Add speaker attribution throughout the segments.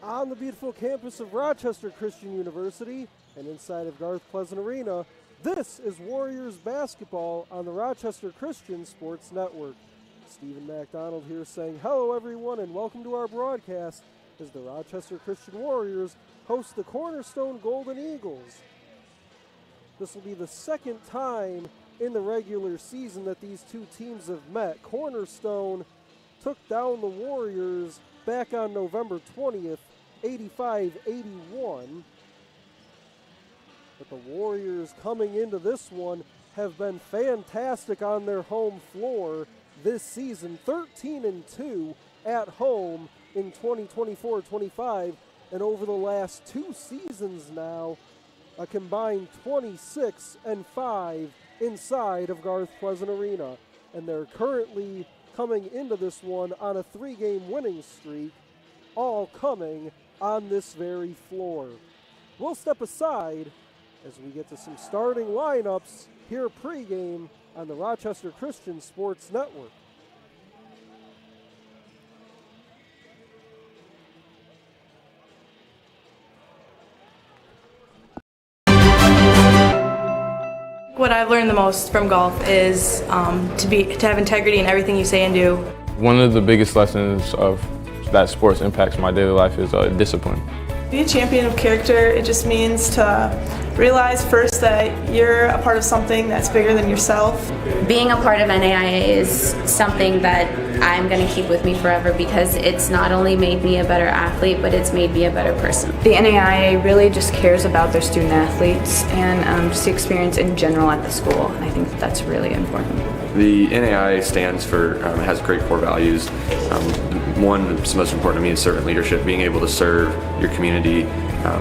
Speaker 1: On the beautiful campus of Rochester Christian University and inside of Garth Pleasant Arena, this is Warriors basketball on the Rochester Christian Sports Network. Stephen MacDonald here saying hello everyone and welcome to our broadcast as the Rochester Christian Warriors host the Cornerstone Golden Eagles. This will be the second time in the regular season that these two teams have met. Cornerstone took down the Warriors back on November 20th, 85-81. But the Warriors coming into this one have been fantastic on their home floor this season. 13-2 at home in 2024-25, and over the last two seasons now, a combined 26-5 inside of Garth Pleasant Arena. And they're currently coming into this one on a 3-game winning streak, all coming on this very floor. We'll step aside as we get to some starting lineups here pregame on the Rochester Christian Sports Network.
Speaker 2: What I've learned the most from golf is to have integrity in everything you say and do.
Speaker 3: One of the biggest lessons of that sports impacts my daily life is discipline.
Speaker 4: Be a champion of character, it just means to realize first that you're a part of something that's bigger than yourself.
Speaker 5: Being a part of NAIA is something that I'm going to keep with me forever because it's not only made me a better athlete, but it's made me a better person.
Speaker 6: The NAIA really just cares about their student athletes and just the experience in general at the school, and I think that's really important.
Speaker 7: The NAIA stands for, has great core values. One that's most important to me is servant leadership. Being able to serve your community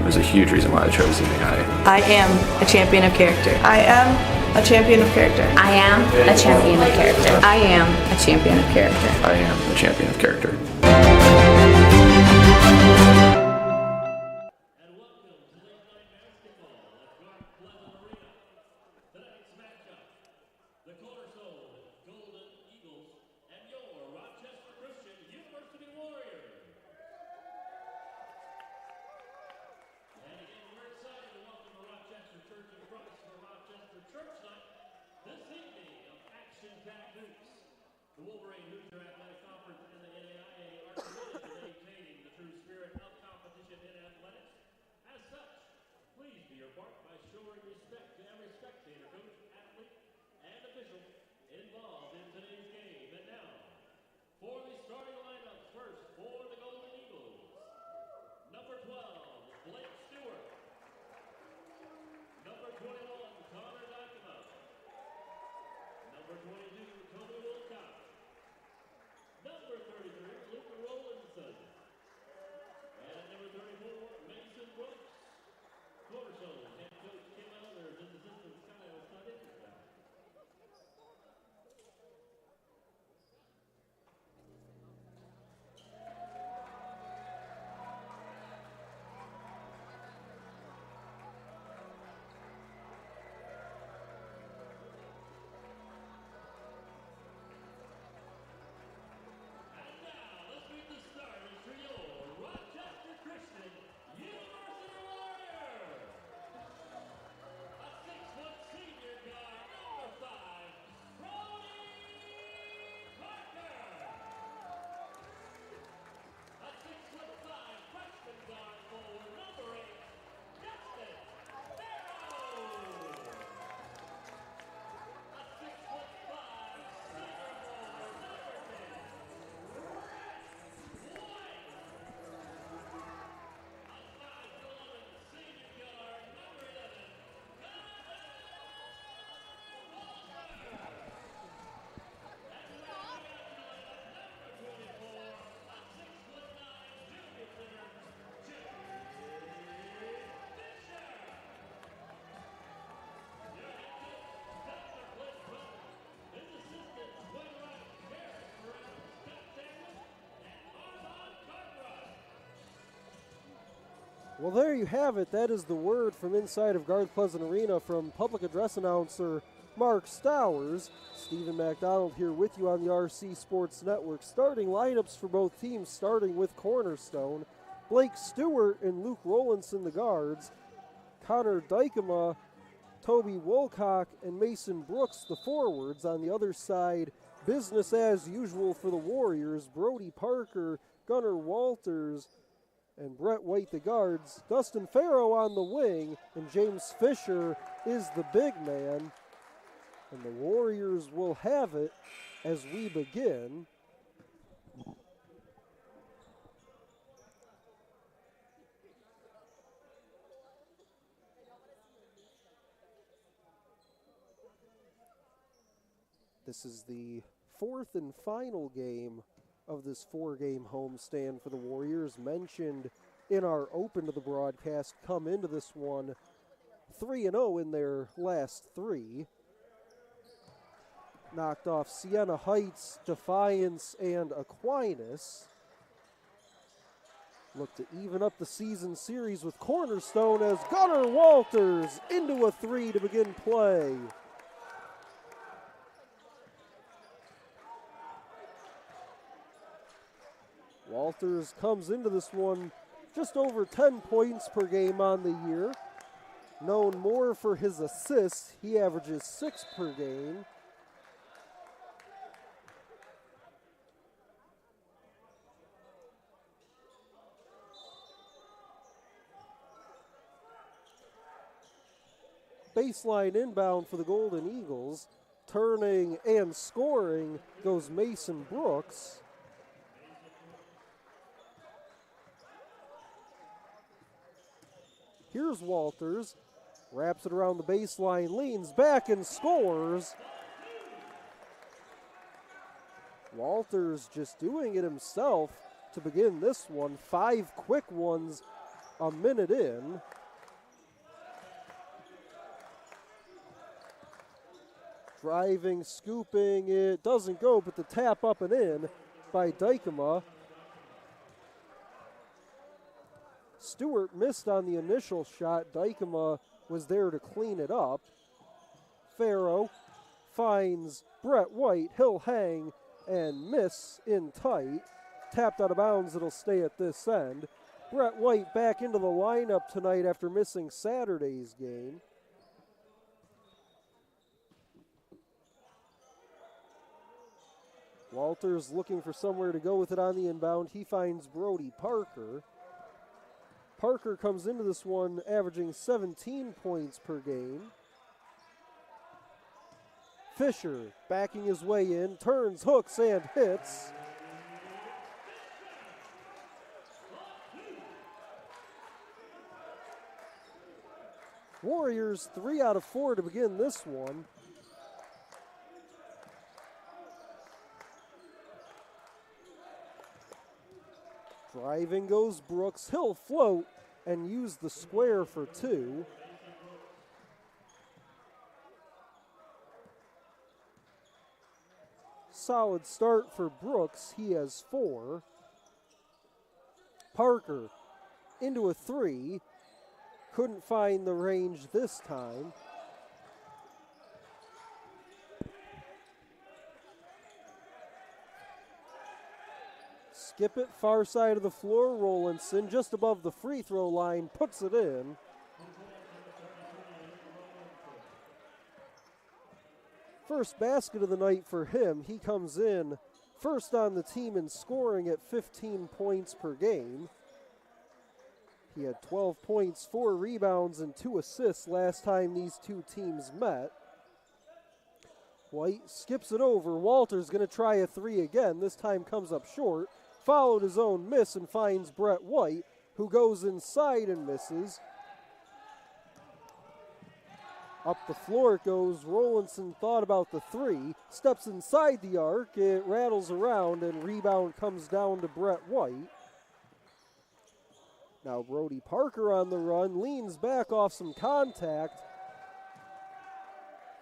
Speaker 7: is a huge reason why I chose the NAIA.
Speaker 2: I am a champion of character.
Speaker 4: I am a champion of character.
Speaker 5: I am a champion of character.
Speaker 6: I am a champion of character.
Speaker 7: I am a champion of character.
Speaker 8: The Cornerstone Golden Eagles and your Rochester Christian University Warriors. And again, we're excited to welcome the Rochester Church of Christ for Rochester Church Night this evening of action-packed hoops. The Wolverine Hoosier Athletic Conference and the NAIA are committed to maintaining the true spirit of competition in athletics. As such, please do your part by showing respect to every spectator, coach, athlete, and official involved in today's game. And now, for the starting lineups, first for the Golden Eagles, number 12, Blake Stewart. Number 21, Connor Dykema. Number 22, Tony Wilcox. Number 33, Luke Rollinson. And number 34, Mason Brooks. Cornerstone head coach Kim Elders and assistant Kyle Sutton.
Speaker 1: Well, there you have it. That is the word from inside of Garth Pleasant Arena from public address announcer Mark Stowers. Stephen MacDonald here with you on the RC Sports Network. Starting lineups for both teams, starting with Cornerstone. Blake Stewart and Luke Rowlandson, the guards. Connor Dykema, Toby Wolcock, and Mason Brooks, the forwards. On the other side, business as usual for the Warriors. Brody Parker, Gunnar Walters, and Brett White, the guards. Dustin Farrow on the wing, and James Fisher is the big man. And the Warriors will have it as we begin. This is the fourth and final game of this four-game homestand for the Warriors. Mentioned in our open to the broadcast, come into this one 3-0 in their last three. Knocked off Siena Heights, Defiance, and Aquinas. Look to even up the season series with Cornerstone as Gunnar Walters into a three to begin play. Walters comes into this one just over 10 points per game on the year. Known more for his assists, he averages 6 per game. Baseline inbound for the Golden Eagles. Turning and scoring goes Mason Brooks. Here's Walters, wraps it around the baseline, leans back and scores. Walters just doing it himself to begin this one. 5 quick ones a minute in. Driving, scooping, it doesn't go, but the tap up and in by Dykema. Stewart missed on the initial shot. Dykema was there to clean it up. Farrow finds Brett White. He'll hang and miss in tight. Tapped out of bounds. It'll stay at this end. Brett White back into the lineup tonight after missing Saturday's game. Walters looking for somewhere to go with it on the inbound. He finds Brody Parker. Parker comes into this one averaging 17 points per game. Fisher backing his way in, turns, hooks, and hits. Warriors 3 out of 4 to begin this one. Driving goes Brooks. He'll float and use the square for 2. Solid start for Brooks. He has 4. Parker into a 3. Couldn't find the range this time. Skip it, far side of the floor. Rowlandson just above the free throw line, puts it in. First basket of the night for him. He comes in first on the team in scoring at 15 points per game. He had 12 points, 4 rebounds, and 2 assists last time these two teams met. White skips it over. Walters going to try a 3 again. This time comes up short. Followed his own miss and finds Brett White, who goes inside and misses. Up the floor it goes. Rowlandson thought about the 3, steps inside the arc, it rattles around, and rebound comes down to Brett White. Now Brody Parker on the run, leans back off some contact,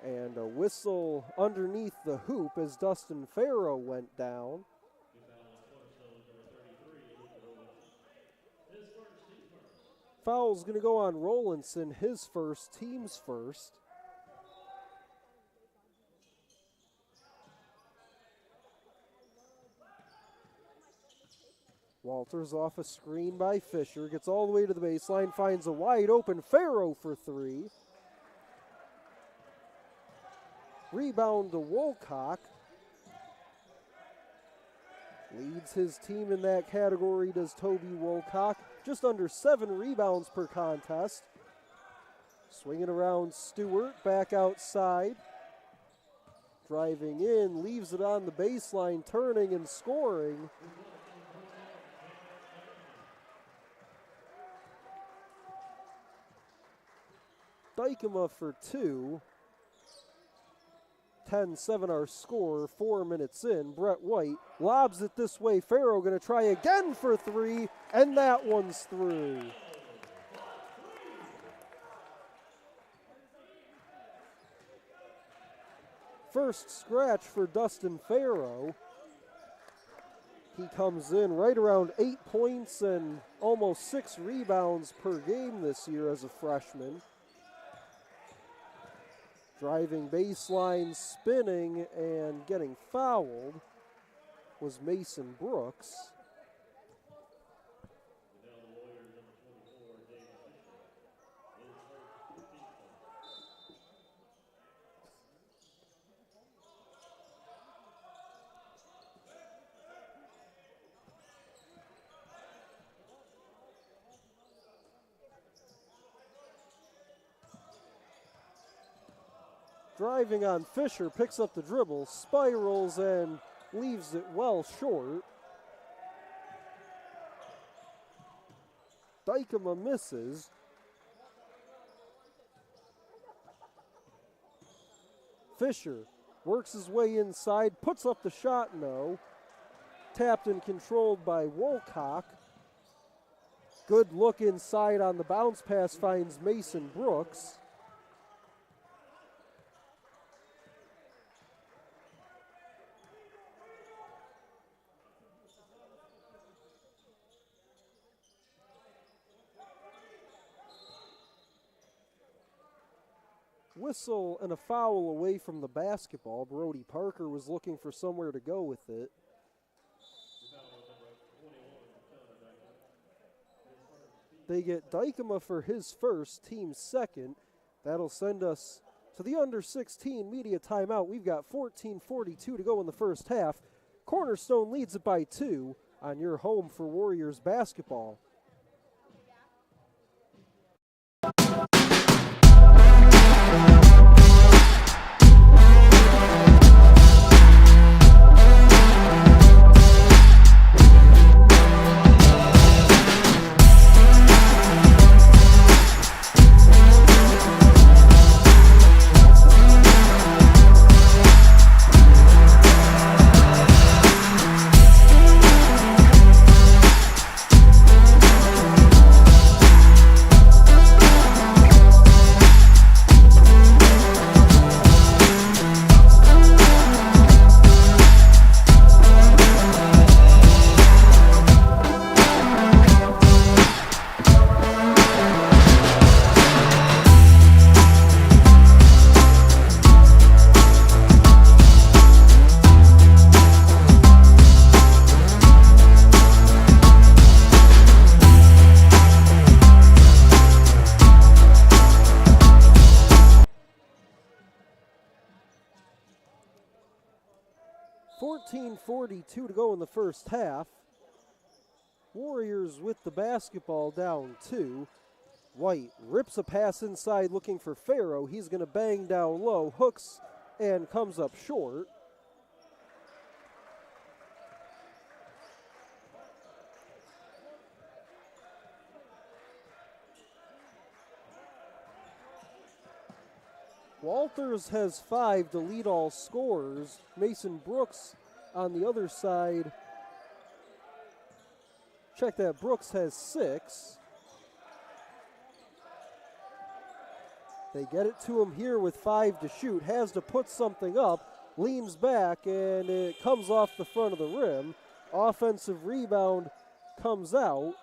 Speaker 1: and a whistle underneath the hoop as Dustin Farrow went down. Foul's going to go on Rowlandson, his first, team's first. Walters off a screen by Fisher, gets all the way to the baseline, finds a wide open Farrow for three. Rebound to Wolcock. Leads his team in that category, does Toby Wolcock. Just under 7 rebounds per contest. Swinging around Stewart, back outside. Driving in, leaves it on the baseline, turning and scoring. Dykema for 2. 10-7 our score, 4 minutes in. Brett White lobs it this way. Farrow going to try again for 3, and that one's through. First scratch for Dustin Farrow. He comes in right around 8 points and almost 6 rebounds per game this year as a freshman. Driving baseline, spinning, and getting fouled was Mason Brooks. Driving on Fisher, picks up the dribble, spirals, and leaves it well short. Dykema misses. Fisher works his way inside, puts up the shot, no. Tapped and controlled by Wolcock. Good look inside on the bounce pass, finds Mason Brooks. Whistle and a foul away from the basketball. Brody Parker was looking for somewhere to go with it. They get Dykema for his first, team second. That'll send us to the under 16 media timeout. We've got 14:42 to go in the first half. Cornerstone leads it by 2 on your home for Warriors basketball. .42 to go in the first half. Warriors with the basketball down 2. White rips a pass inside looking for Farrow. He's going to bang down low, hooks, and comes up short. Walters has 5 to lead all scorers. Mason Brooks on the other side. Check that, Brooks has 6. They get it to him here with 5 to shoot. Has to put something up, leans back, and it comes off the front of the rim. Offensive rebound comes out.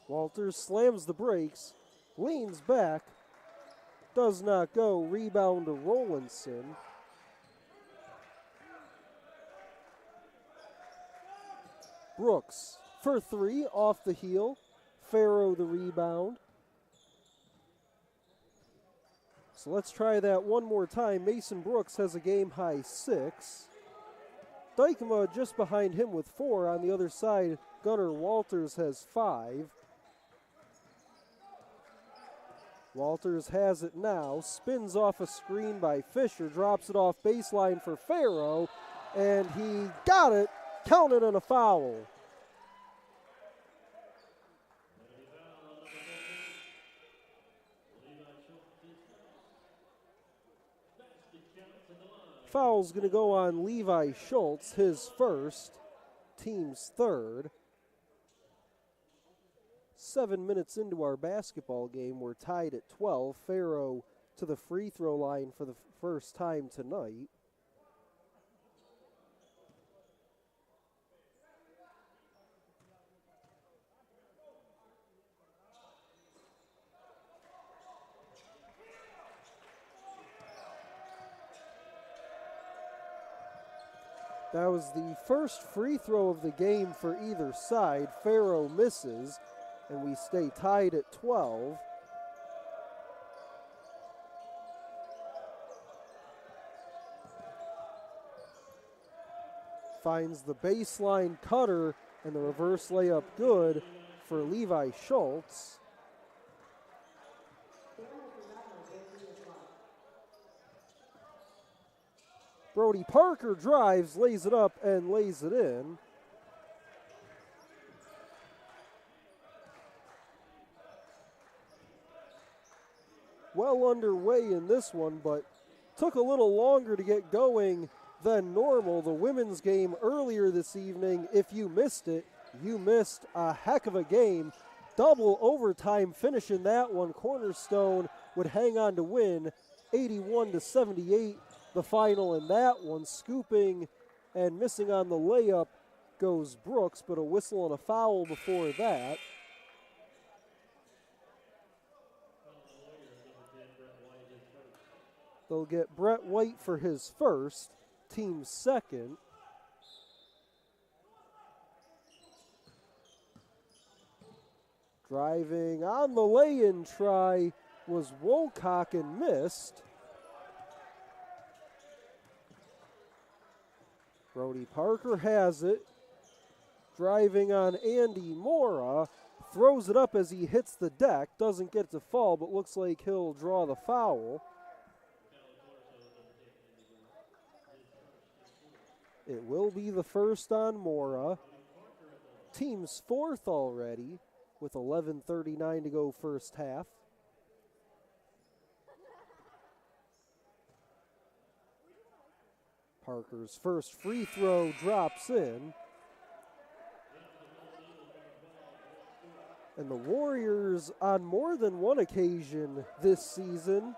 Speaker 1: Walters slams the brakes, leans back, does not go. Rebound to Rowlandson. Brooks for three, off the heel. Farrow the rebound. So let's try that one more time. Mason Brooks has a game-high 6. Dykema just behind him with 4. On the other side, Gunnar Walters has 5. Walters has it now, spins off a screen by Fisher, drops it off baseline for Farrow, and he got it, counted on a foul. Foul's going to go on Levi Schultz, his first, team's third. 7 minutes into our basketball game, we're tied at 12. Farrow to the free throw line for the first time tonight. That was the first free throw of the game for either side. Farrow misses, and we stay tied at 12. Finds the baseline cutter, and the reverse layup good for Levi Schultz. Brody Parker drives, lays it up, and lays it in. Well underway in this one, but took a little longer to get going than normal. The women's game earlier this evening, if you missed it, you missed a heck of a game. Double overtime finish in that one. Cornerstone would hang on to win 81-78. The final in that one. Scooping and missing on the layup goes Brooks, but a whistle and a foul before that. They'll get Brett White for his first, team's second. Driving on the lay-in try was Wolcock and missed. Brody Parker has it. Driving on Andy Mora. Throws it up as he hits the deck. Doesn't get to fall, but looks like he'll draw the foul. It will be the first on Mora. Team's fourth already with 11:39 to go first half. Parker's first free throw drops in. And the Warriors, on more than one occasion this season,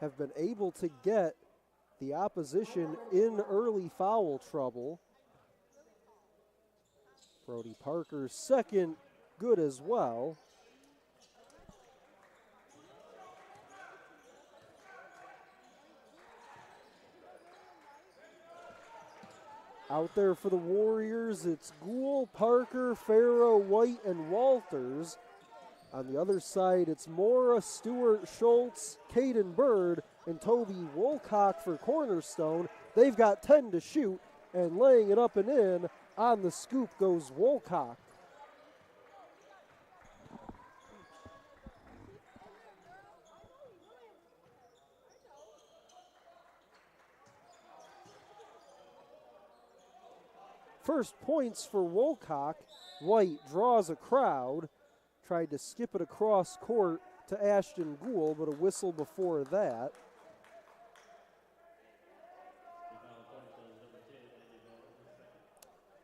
Speaker 1: have been able to get the opposition in early foul trouble. Brody Parker's second good as well. Out there for the Warriors, it's Gould, Parker, Farrow, White, and Walters. On the other side, it's Mora, Stewart, Schultz, Caden Bird, and Toby Wolcock for Cornerstone. They've got 10 to shoot, and laying it up and in on the scoop goes Wolcock. First points for Wolcock. White draws a crowd. Tried to skip it across court to Ashton Gould, but a whistle before that.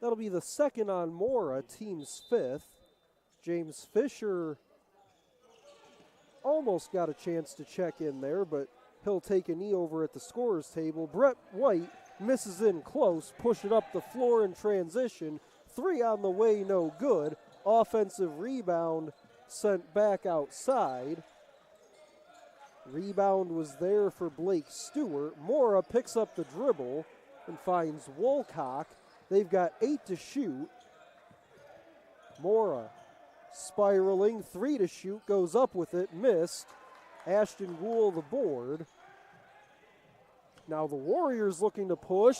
Speaker 1: That'll be the second on Mora, team's fifth. James Fisher almost got a chance to check in there, but he'll take a knee over at the scorer's table. Brett White misses in close, push it up the floor in transition. Three on the way, no good. offensive rebound sent back outside. Rebound was there for Blake Stewart. Mora picks up the dribble and finds Wolcock. They've got 8 to shoot. Mora spiraling, 3 to shoot, goes up with it, missed. Ashton Gould the board. Now the Warriors looking to push,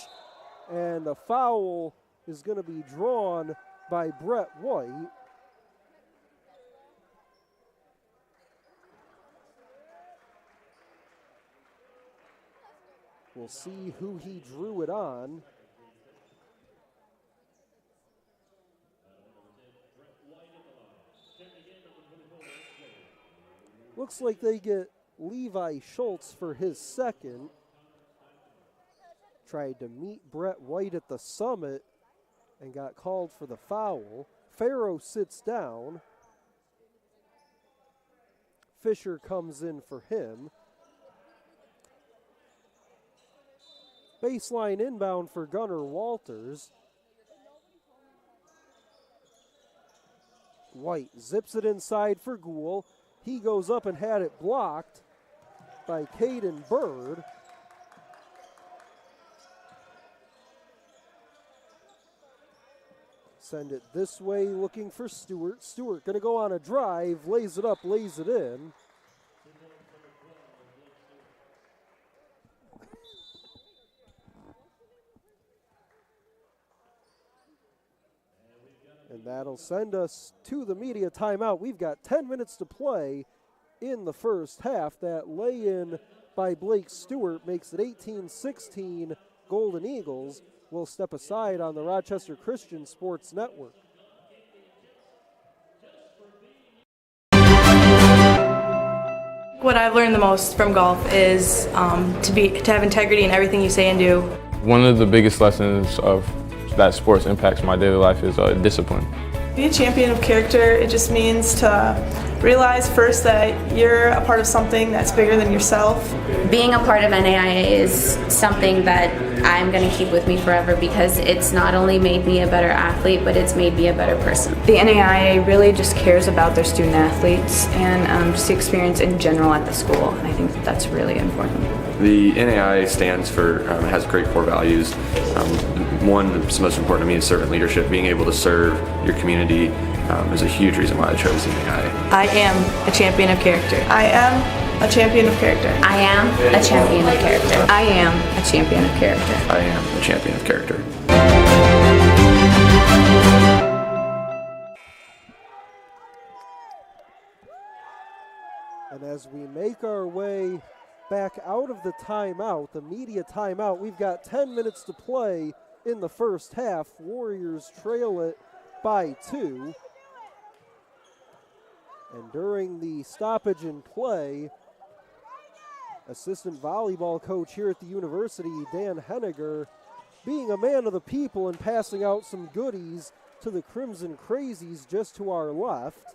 Speaker 1: and a foul is going to be drawn by Brett White. We'll see who he drew it on. Looks like they get Levi Schultz for his second. Tried to meet Brett White at the summit and got called for the foul. Farrow sits down. Fisher comes in for him. Baseline inbound for Gunnar Walters. White zips it inside for Gould. He goes up and had it blocked by Caden Bird. Send it this way, looking for Stewart. Stewart gonna go on a drive, lays it up, lays it in. And that'll send us to the media timeout. We've got 10 minutes to play in the first half. That lay-in by Blake Stewart makes it 18-16 Golden Eagles. Will step aside on the Rochester Christian Sports Network.
Speaker 2: What I've learned the most from golf is to have integrity in everything you say and do.
Speaker 3: One of the biggest lessons of that sports impacts my daily life is discipline.
Speaker 4: Be a champion of character. It just means to realize first that you're a part of something that's bigger than yourself.
Speaker 5: Being a part of NAIA is something that I'm going to keep with me forever because it's not only made me a better athlete, but it's made me a better person.
Speaker 6: The NAIA really just cares about their student athletes and just the experience in general at the school. And I think that's really important.
Speaker 7: The NAIA stands for, has great core values. One that's most important to me is servant leadership. Being able to serve your community is a huge reason why I chose the NAIA.
Speaker 2: I am a champion of character.
Speaker 4: I am a champion of character.
Speaker 5: I am a champion of character.
Speaker 6: I am a champion of character.
Speaker 7: I am a champion of character.
Speaker 1: And as we make our way back out of the timeout, the media timeout, we've got 10 minutes to play in the first half. Warriors trail it by 2. And during the stoppage in play, assistant volleyball coach here at the university, Dan Henniger, being a man of the people and passing out some goodies to the Crimson Crazies just to our left.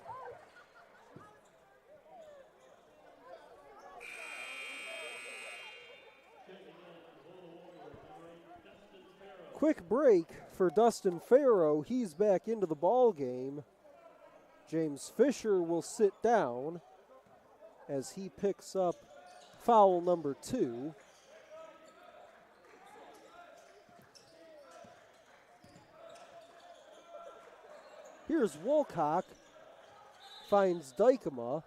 Speaker 1: Quick break for Dustin Farrow. He's back into the ball game. James Fisher will sit down as he picks up foul number 2. Here's Wolcock, finds Dykema.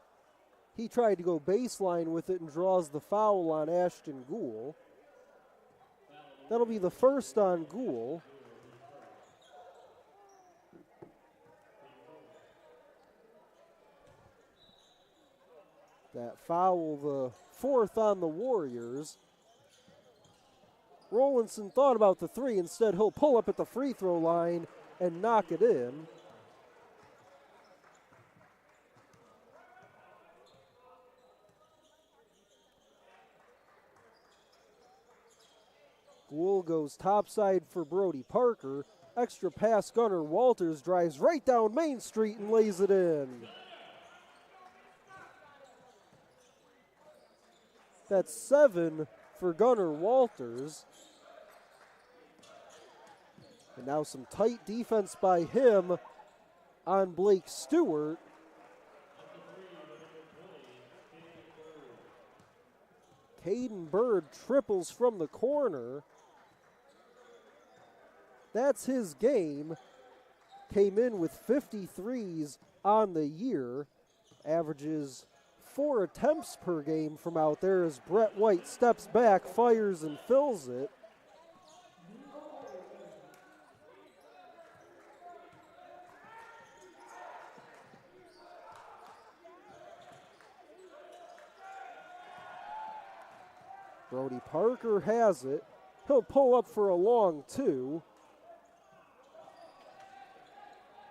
Speaker 1: He tried to go baseline with it and draws the foul on Ashton Gould. That'll be the first on Gould. That foul, the fourth on the Warriors. Rowlandson thought about the 3. Instead, he'll pull up at the free throw line and knock it in. Gould goes topside for Brody Parker. Extra pass, Gunnar Walters drives right down Main Street and lays it in. That's 7 for Gunnar Walters. And now some tight defense by him on Blake Stewart. Caden Bird triples from the corner. That's his game. Came in with 53s on the year. Averages 4 attempts per game from out there as Brett White steps back, fires, and fills it. Brody Parker has it. He'll pull up for a long 2.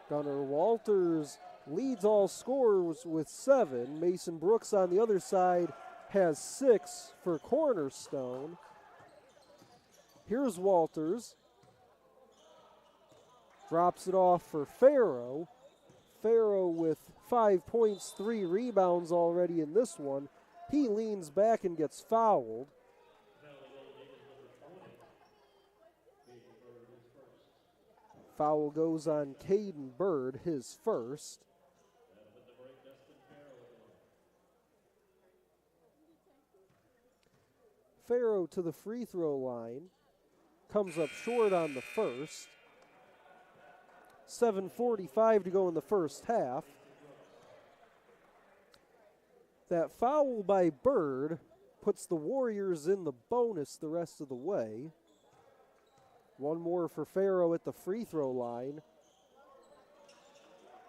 Speaker 1: Gunnar Walters leads all scorers with 7. Mason Brooks on the other side has 6 for Cornerstone. Here's Walters. Drops it off for Farrow. Farrow with 5 points, 3 rebounds already in this one. He leans back and gets fouled. Foul goes on Caden Bird, his first. Farrow to the free throw line. Comes up short on the first. 7:45 to go in the first half. That foul by Bird puts the Warriors in the bonus the rest of the way. One more for Farrow at the free throw line.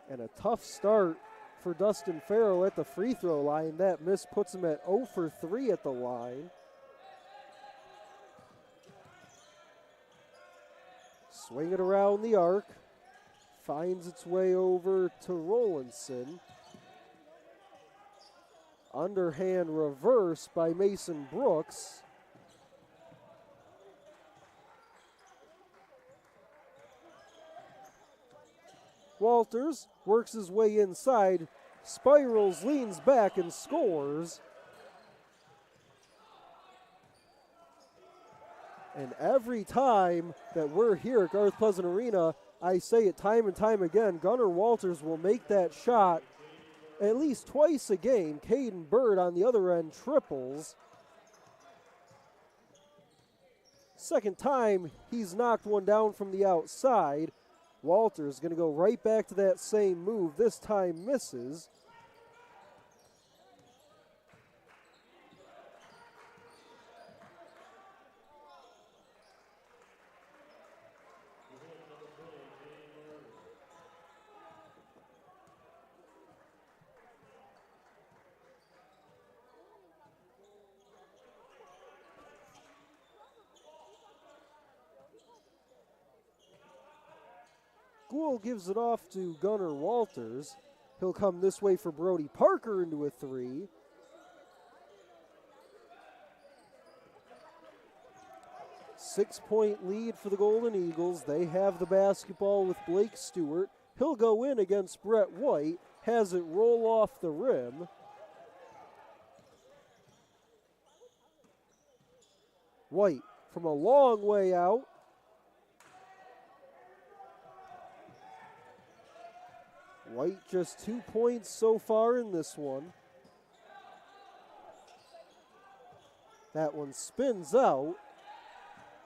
Speaker 1: And a tough start for Dustin Farrow at the free throw line. That miss puts him at 0 for 3 at the line. Swing it around the arc. Finds its way over to Rowlandson. Underhand reverse by Mason Brooks. Walters works his way inside, spirals, leans back, and scores. And every time that we're here at Garth Pleasant Arena, I say it time and time again, Gunnar Walters will make that shot at least twice a game. Caden Bird on the other end triples. Second time he's knocked one down from the outside. Walters going to go right back to that same move. This time misses. Gould gives it off to Gunnar Walters. He'll come this way for Brody Parker into a 3. Six-point lead for the Golden Eagles. They have the basketball with Blake Stewart. He'll go in against Brett White. Has it roll off the rim. White from a long way out. White just 2 points so far in this one. That one spins out.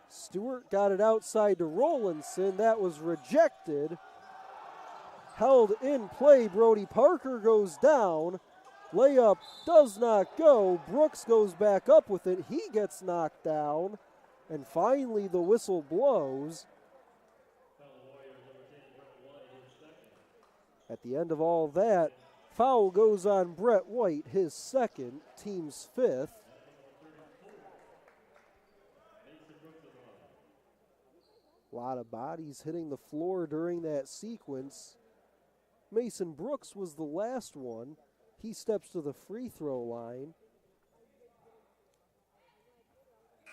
Speaker 1: Stewart got it outside to Rowlandson. That was rejected. Held in play. Brody Parker goes down. Layup does not go. Brooks goes back up with it. He gets knocked down. And finally the whistle blows. At the end of all that, foul goes on Brett White, his second, team's 5th. A lot of bodies hitting the floor during that sequence. Mason Brooks was the last one. He steps to the free throw line.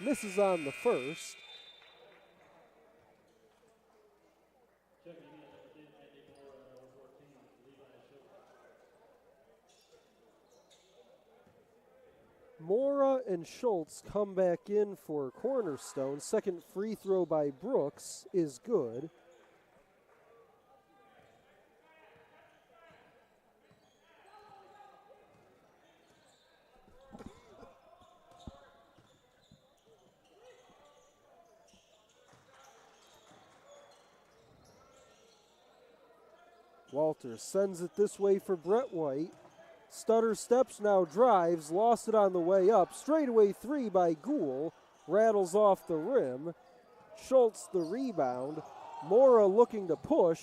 Speaker 1: Misses on the first. Mora and Schultz come back in for Cornerstone. Second free throw by Brooks is good. Walters sends it this way for Brett White. Stutter steps, now drives, lost it on the way up. Straightaway three by Gould, rattles off the rim. Schultz the rebound. Mora looking to push.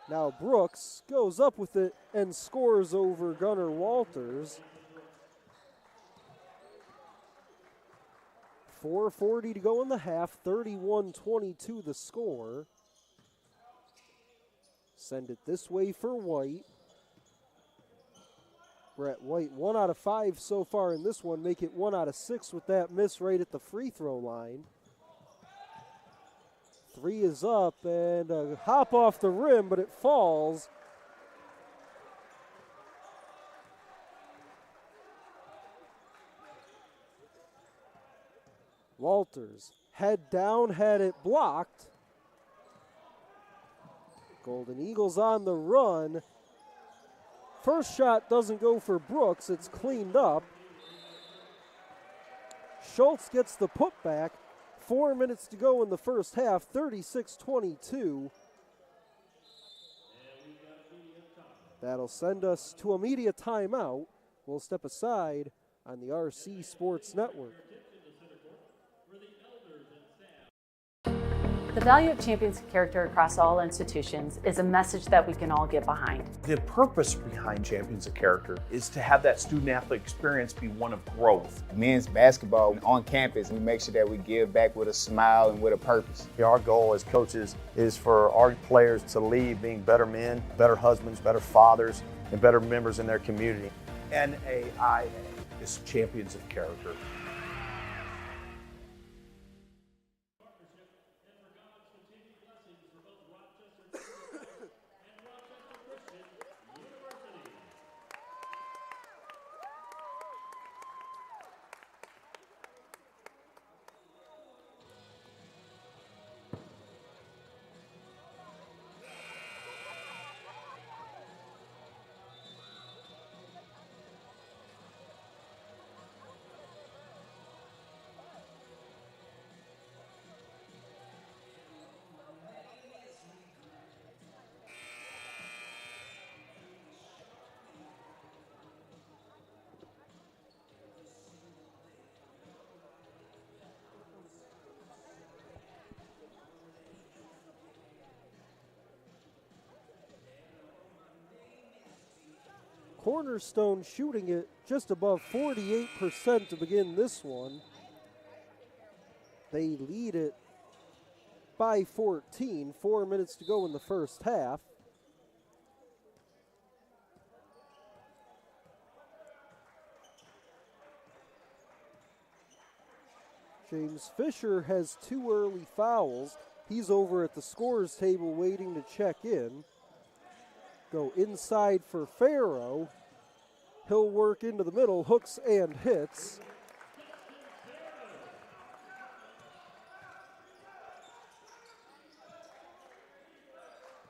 Speaker 1: Now Brooks goes up with it and scores over Gunnar Walters. 4:40 to go in the half, 31-22 the score. Send it this way for White. Brett White, 1 out of 5 so far in this one. Make it 1 out of 6 with that miss right at the free throw line. Three is up and a hop off the rim, but it falls. Walters, head down, had it blocked. Golden Eagles on the run. First shot doesn't go for Brooks. It's cleaned up. Schultz gets the putback. 4 minutes to go in the first half, 36-22. That'll send us to a media timeout. We'll step aside on the RC Sports Network.
Speaker 9: The value of champions of character across all institutions is a message that we can all get behind.
Speaker 10: The purpose behind Champions of Character is to have that student-athlete experience be one of growth.
Speaker 11: Men's basketball on campus, we make sure that we give back with a smile and with a purpose.
Speaker 12: Our goal as coaches is for our players to leave being better men, better husbands, better fathers, and better members in their community.
Speaker 10: NAIA is Champions of Character.
Speaker 1: Cornerstone shooting it just above 48% to begin this one. They lead it by 14. 4 minutes to go in the first half. James Fisher has 2 early fouls. He's over at the scorer's table waiting to check in. Go inside for Farrow. He'll work into the middle, hooks and hits.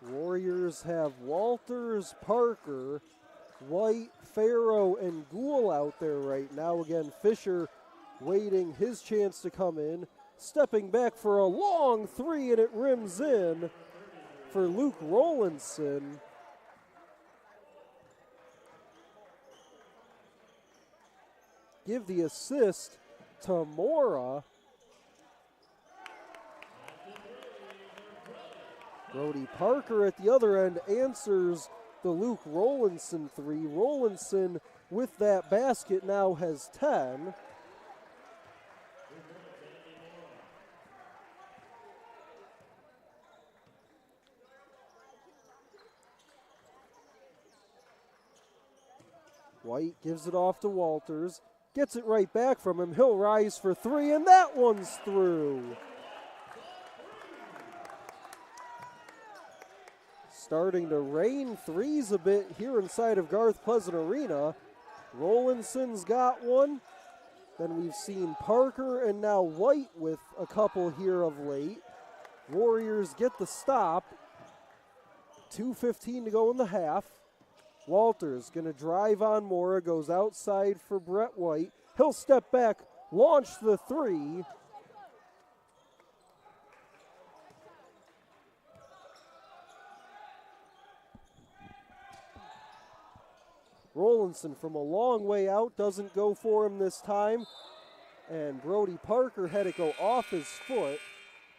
Speaker 1: Warriors have Walters, Parker, White, Farrow, and Gould out there right now. Again, Fisher waiting his chance to come in. Stepping back for a long three, and it rims in for Luke Rowlandson. Give the assist to Mora. Brody Parker at the other end answers the Luke Rowlandson three. Rowlandson with that basket now has 10. White gives it off to Walters. Gets it right back from him. He'll rise for three, and that one's through. Starting to rain threes a bit here inside of Garth Pleasant Arena. Rowlandson's got one. Then we've seen Parker and now White with a couple here of late. Warriors get the stop. 2:15 to go in the half. Walters going to drive on Mora, goes outside for Brett White. He'll step back, launch the three. Rollinson from a long way out doesn't go for him this time. And Brody Parker had it go off his foot,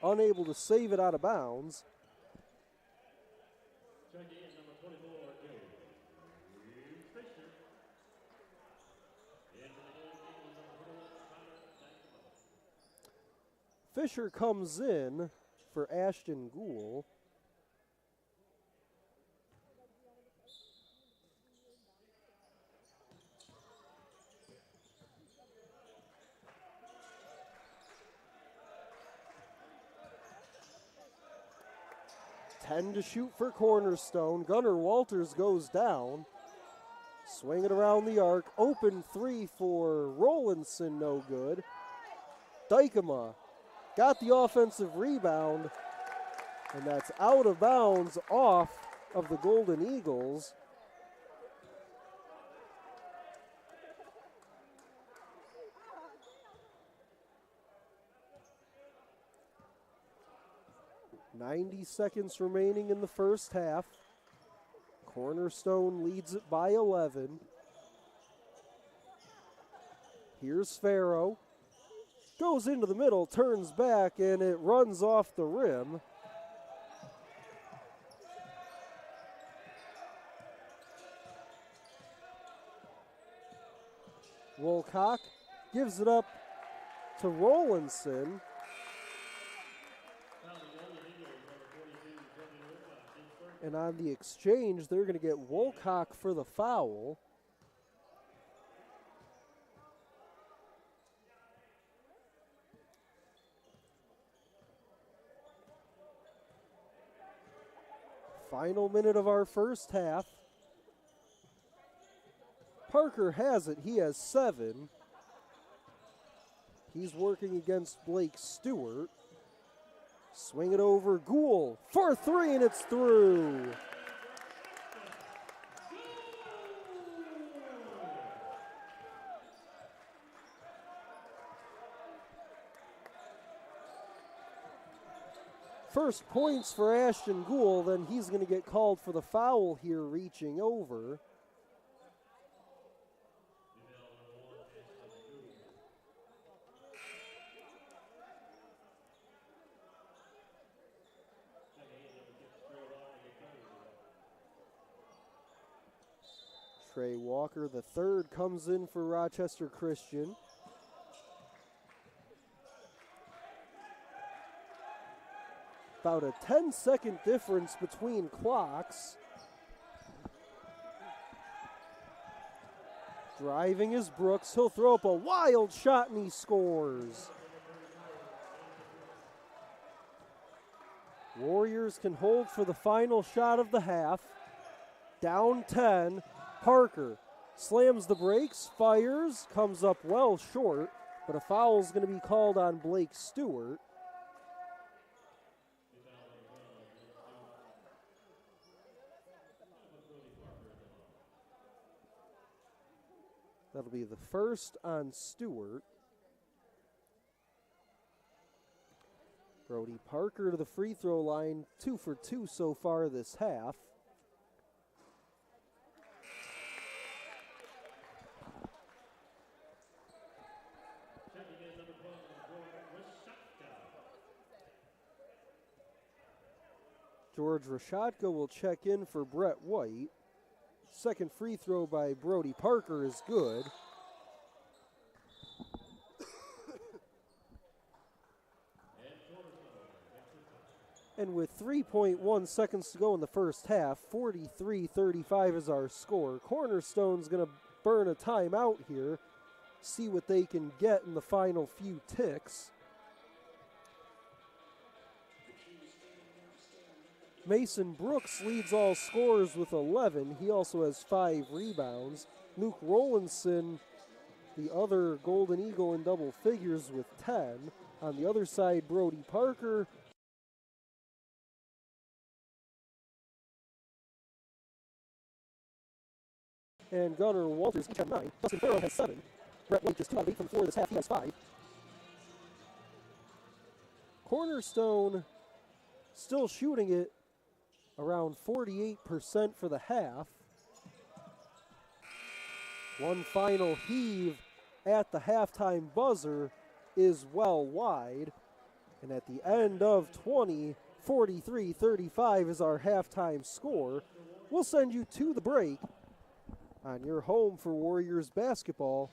Speaker 1: unable to save it out of bounds. Fisher comes in for Ashton Gould. Ten to shoot for Cornerstone. Gunnar Walters goes down. Swing it around the arc. Open three for Rollinson, no good. Dykema got the offensive rebound, and that's out of bounds off of the Golden Eagles. .90 seconds remaining in the first half. Cornerstone leads it by 11. Here's Farrow. Goes into the middle, turns back, and it runs off the rim. Wolcock gives it up to Rollinson. And on the exchange, they're going to get Wolcock for the foul. Final minute of our first half. Parker has it. He has 7. He's working against Blake Stewart. Swing it over, Gould for 3, and it's through. First points for Ashton Gould, then he's going to get called for the foul here, reaching over. Trey Walker, the third, comes in for Rochester Christian. About a 10-second difference between clocks. Driving is Brooks. He'll throw up a wild shot and he scores. Warriors can hold for the final shot of the half. Down 10. Parker slams the brakes, fires, comes up well short, but a foul is going to be called on Blake Stewart. That'll be the first on Stewart. Brody Parker to the free throw line, 2 for 2 so far this half. George Rashatka will check in for Brett White. Second free throw by Brody Parker is good. And with 3.1 seconds to go in the first half, 43-35 is our score. Cornerstone's going to burn a timeout here, see what they can get in the final few ticks. Mason Brooks leads all scorers with 11. He also has 5 rebounds. Luke Rollinson, the other Golden Eagle in double figures, with 10. On the other side, Brody Parker. And Gunnar Walters each have 9. Justin Farrow has 7. Brett White just 2 out of 8 from the floor this half. He has 5. Cornerstone still shooting it around 48% for the half. One final heave at the halftime buzzer is well wide. And at the end of 20, 43-35 is our halftime score. We'll send you to the break on your home for Warriors basketball,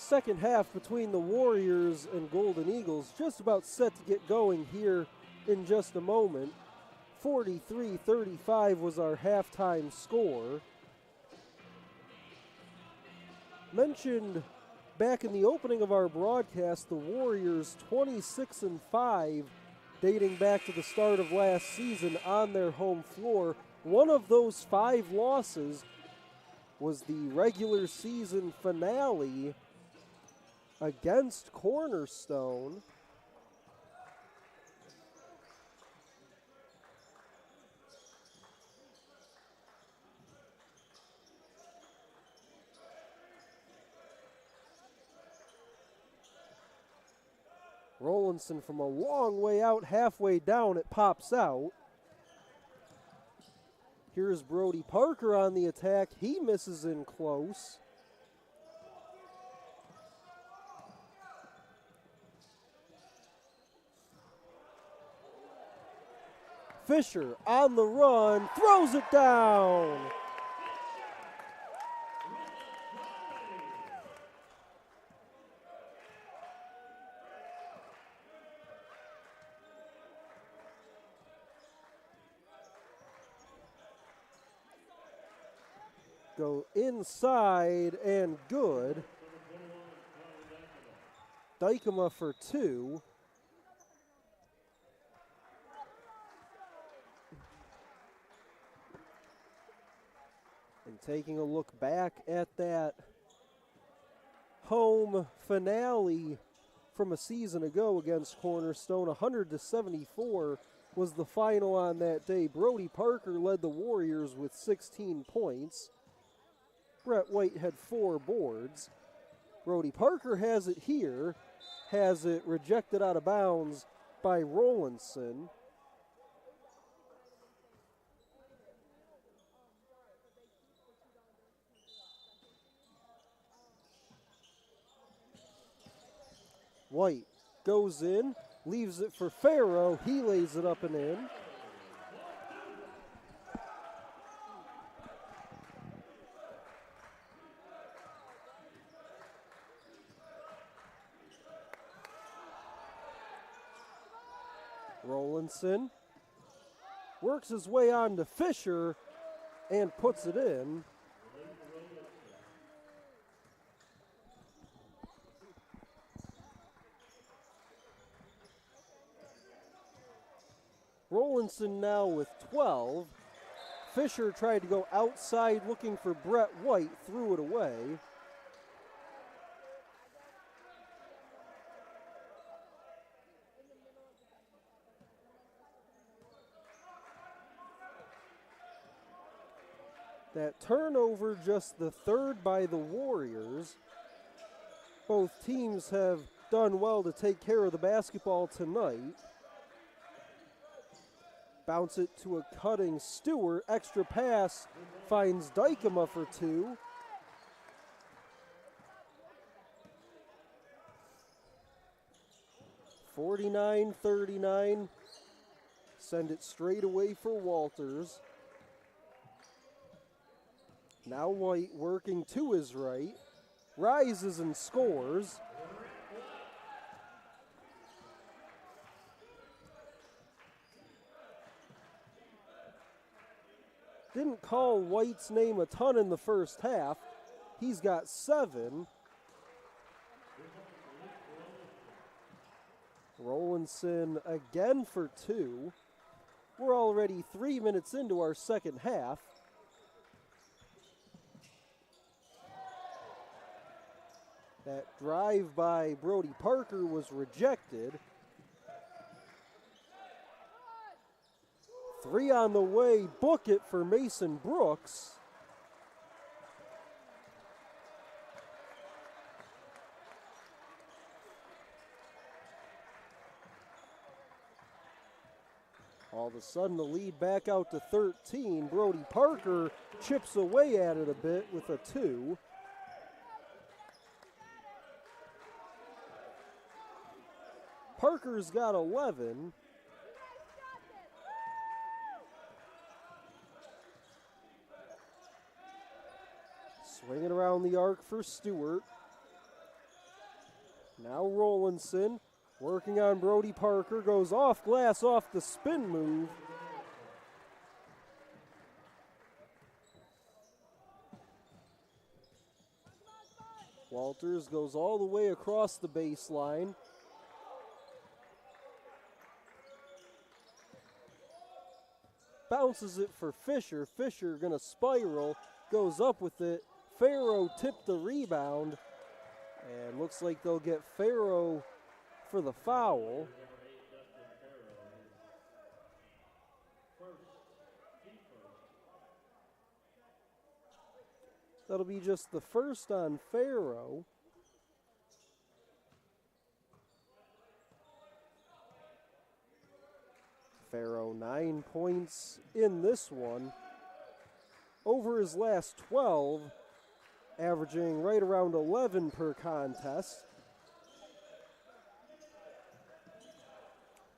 Speaker 1: second half between the Warriors and Golden Eagles just about set to get going here in just a moment. 43-35 was our halftime score. Mentioned back in the opening of our broadcast, the Warriors 26-5, dating back to the start of last season on their home floor. One of those 5 losses was the regular season finale against Cornerstone. Rollinson from a long way out, halfway down, it pops out. Here's Brody Parker on the attack. He misses in close. Fisher on the run, throws it down. Go inside and good. Dykema for 2. And taking a look back at that home finale from a season ago against Cornerstone, 100-74 was the final on that day. Brody Parker led the Warriors with 16 points. Brett White had 4 boards. Brody Parker has it here, has it rejected out of bounds by Rollinson. White goes in, leaves it for Farrow. He lays it up and in. Rollinson works his way on to Fisher and puts it in. Rollinson now with 12. Fisher tried to go outside looking for Brett White, threw it away. That turnover, just the 3rd by the Warriors. Both teams have done well to take care of the basketball tonight. Bounce it to a cutting Stewart. Extra pass finds Dykema for 2. (49-39). Send it straight away for Walters. Now White working to his right. Rises and scores. Didn't call White's name a ton in the first half. He's got 7. Rollinson again for 2. We're already 3 minutes into our second half. That drive by Brody Parker was rejected. 3 on the way, book it for Mason Brooks. All of a sudden the lead back out to 13. Brody Parker chips away at it a bit with a 2. Parker's got 11. Swinging around the arc for Stewart. Now Rollinson working on Brody Parker, goes off glass off the spin move. Walters goes all the way across the baseline. Bounces it for Fisher. Fisher gonna spiral, goes up with it. Farrow tipped the rebound, and looks like they'll get Farrow for the foul. That'll be just the first on Farrow. Farrow 9 points in this one. Over his last 12, averaging right around 11 per contest.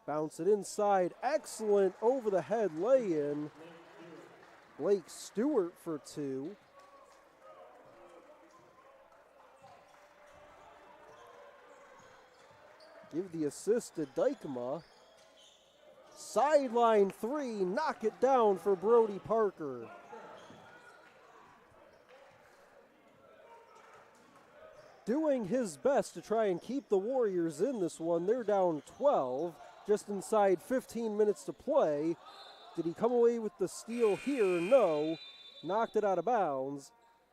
Speaker 1: Bounce it inside, excellent over the head lay-in. Blake Stewart for 2. Give the assist to Dykema. Sideline 3, knock it down for Brody Parker. Doing his best to try and keep the Warriors in this one. They're down 12, just inside 15 minutes to play. Did he come away with the steal here? No. Knocked it out of bounds.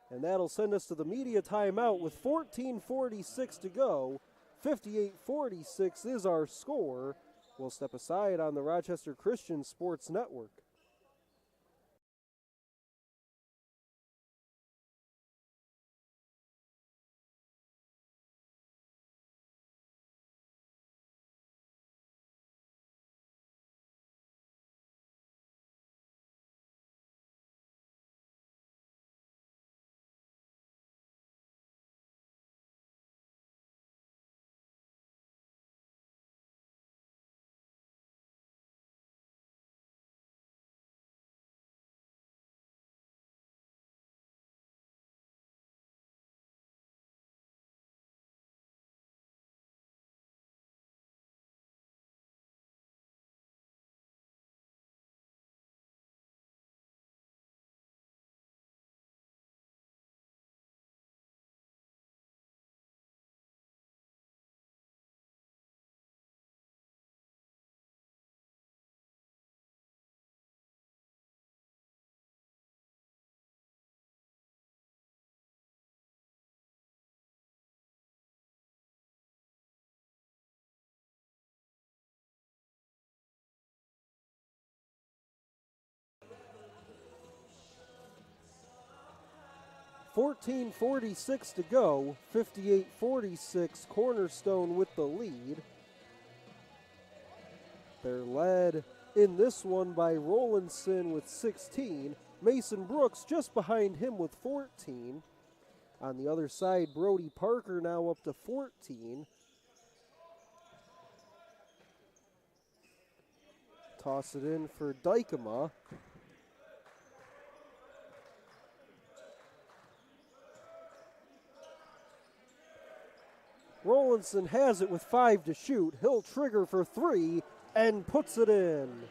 Speaker 1: And that'll send us to the media timeout with 14:46 to go. 58-46 is our score. We'll step aside on the Rochester Christian Sports Network. $14:46 to go, 58-46, Cornerstone with the lead. They're led in this one by Rollinson with 16. Mason Brooks just behind him with 14. On the other side, Brody Parker now up to 14. Toss it in for Dykema. Rollinson has it with 5 to shoot. He'll trigger for 3 and puts it in.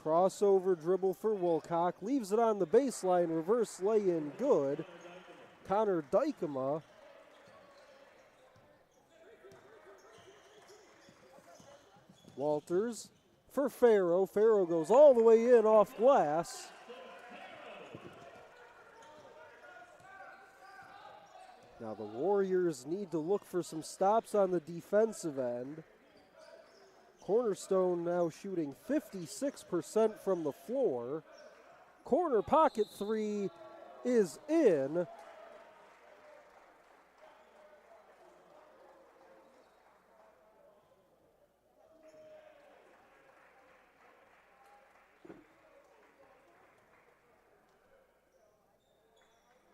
Speaker 1: Crossover dribble for Wilcock, leaves it on the baseline, reverse lay-in, good. Connor Dykema. Walters for Farrow. Farrow goes all the way in off glass. Now the Warriors need to look for some stops on the defensive end. Cornerstone now shooting 56% from the floor. Corner pocket 3 is in.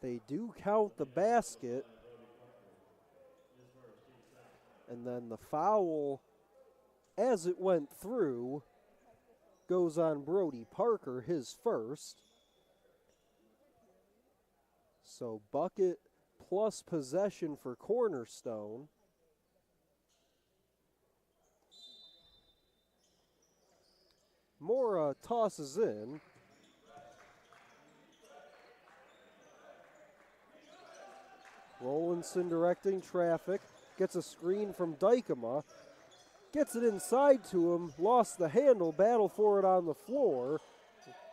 Speaker 1: They do count the basket. And then the foul, as it went through, goes on Brody Parker, his first. So bucket plus possession for Cornerstone. Mora tosses in. Rowlandson directing traffic. Gets a screen from Dykema. Gets it inside to him. Lost the handle. Battle for it on the floor.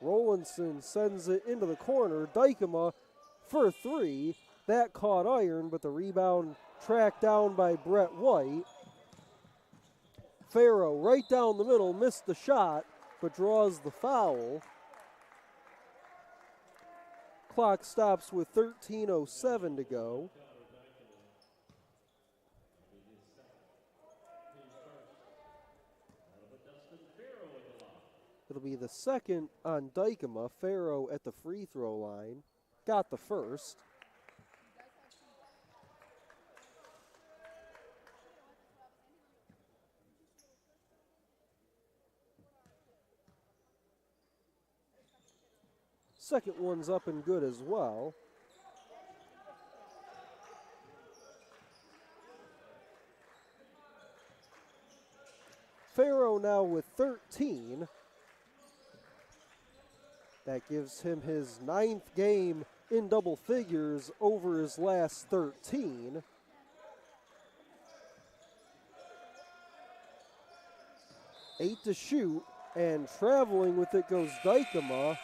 Speaker 1: Rowlandson sends it into the corner. Dykema for three. That caught iron, but the rebound tracked down by Brett White. Farrow right down the middle. Missed the shot, but draws the foul. Clock stops with 13:07 to go. It'll be the second on Dykema. Farrow at the free throw line. Got the first. Second one's up and good as well. Farrow now with 13. That gives him his 9th game in double figures over his last 13. Eight to shoot, and traveling with it goes Dykema.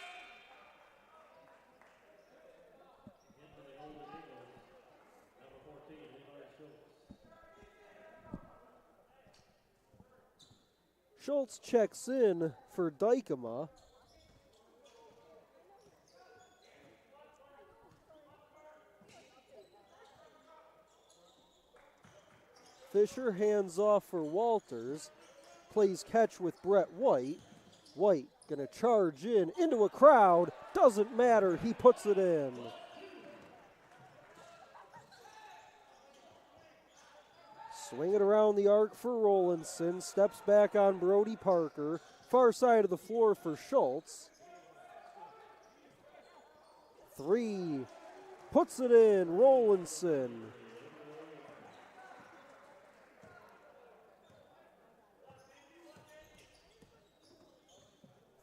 Speaker 1: Schultz checks in for Dykema. Fisher hands off for Walters. Plays catch with Brett White. White gonna charge in into a crowd. Doesn't matter, he puts it in. Swing it around the arc for Rowlandson. Steps back on Brody Parker. Far side of the floor for Schultz. Three. Puts it in. Rowlandson.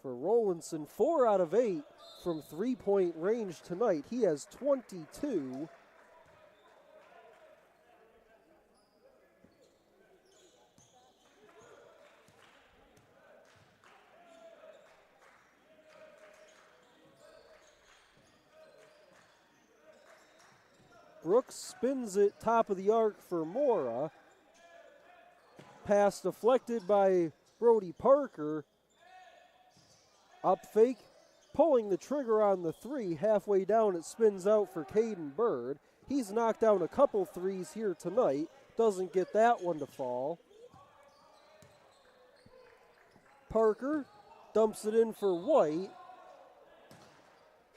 Speaker 1: For Rowlandson, 4 out of 8 from three-point range tonight. He has 22. Brooks spins it top of the arc for Mora. Pass deflected by Brody Parker. Up fake, pulling the trigger on the three. Halfway down, it spins out for Caden Bird. He's knocked down a couple threes here tonight. Doesn't get that one to fall. Parker dumps it in for White.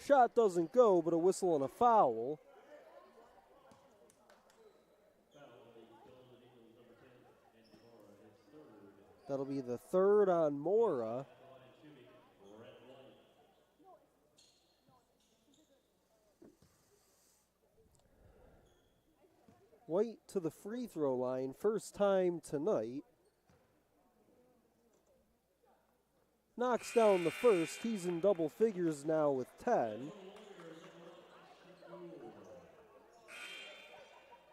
Speaker 1: Shot doesn't go, but a whistle and a foul. That'll be the third on Mora. White to the free throw line, first time tonight. Knocks down the first. He's in double figures now with 10.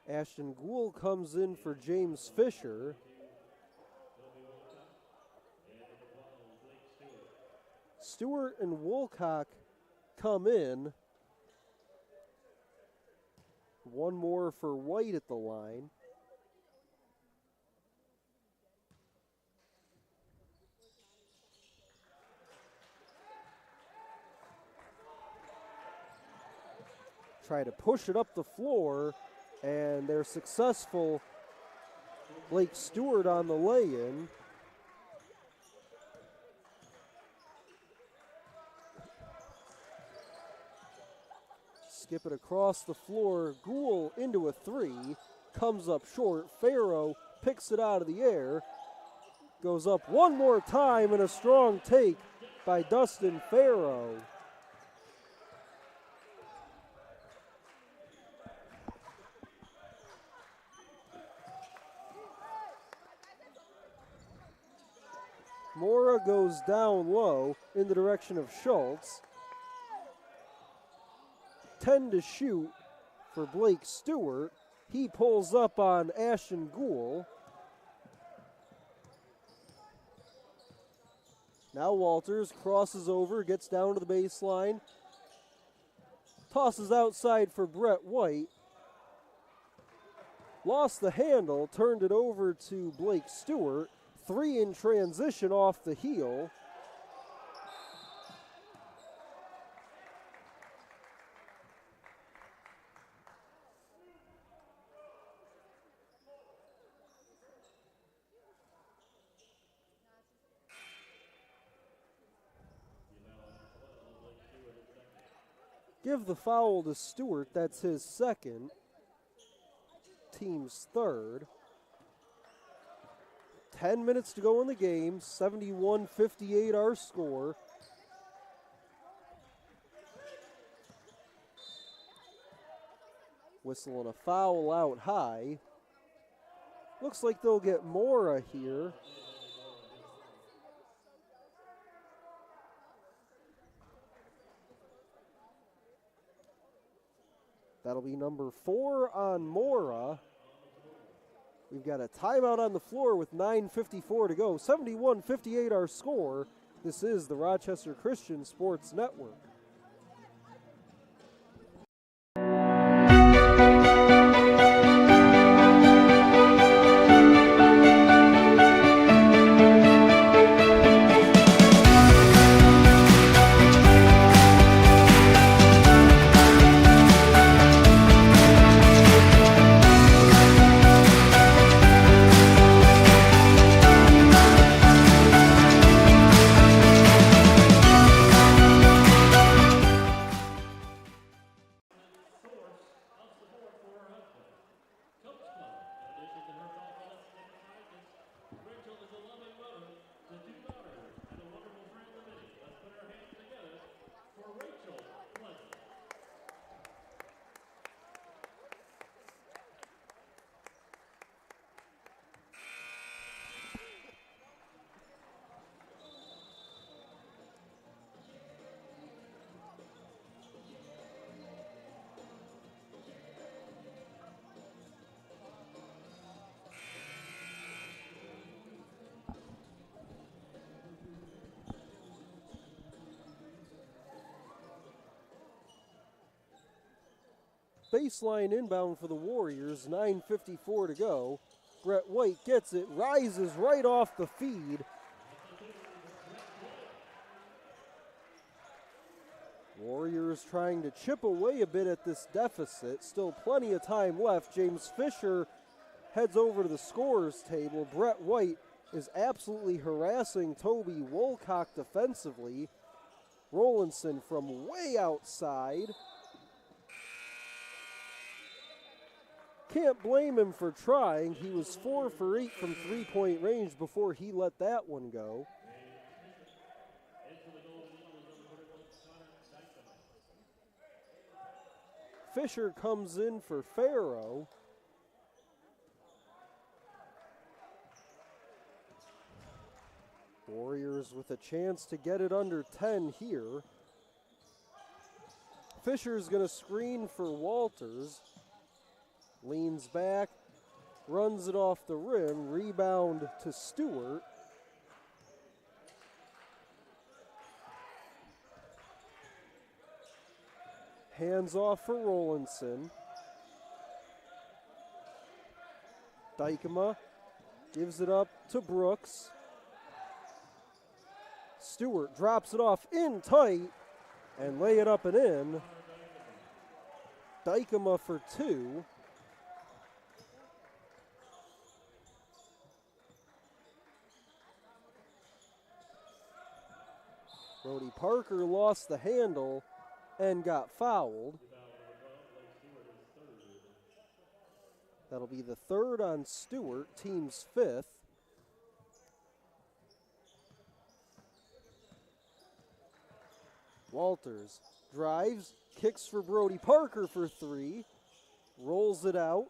Speaker 1: Ashton Gould comes in for James Fisher. Stewart and Woolcock come in. One more for White at the line. Try to push it up the floor, and they're successful. Blake Stewart on the lay-in. Skip it across the floor. Gould into a three. Comes up short. Farrow picks it out of the air. Goes up one more time, and a strong take by Dustin Farrow. Mora goes down low in the direction of Schultz. 10 to shoot for Blake Stewart. He pulls up on Ashton Gould. Now Walters crosses over, gets down to the baseline. Tosses outside for Brett White. Lost the handle, turned it over to Blake Stewart. Three in transition off the heel. Give the foul to Stewart, that's his second. Team's third. 10 minutes to go in the game, 71-58 our score. Whistling a foul out high. Looks like they'll get Mora here. That'll be number 4 on Mora. We've got a timeout on the floor with 9:54 to go. 71-58 our score. This is the Rochester Christian Sports Network. Baseline inbound for the Warriors, 9:54 to go. Brett White gets it, rises right off the feed. Warriors trying to chip away a bit at this deficit. Still plenty of time left. James Fisher heads over to the scorer's table. Brett White is absolutely harassing Toby Wolcock defensively. Rollinson from way outside. Can't blame him for trying. He was 4 for 8 from three-point range before he let that one go. Fisher comes in for Farrow. Warriors with a chance to get it under 10 here. Fisher's going to screen for Walters. Leans back, runs it off the rim, rebound to Stewart. Hands off for Rollinson. Dykema gives it up to Brooks. Stewart drops it off in tight and lay it up and in. Dykema for 2. Brody Parker lost the handle and got fouled. That'll be the third on Stewart, team's fifth. Walters drives, kicks for Brody Parker for three, rolls it out.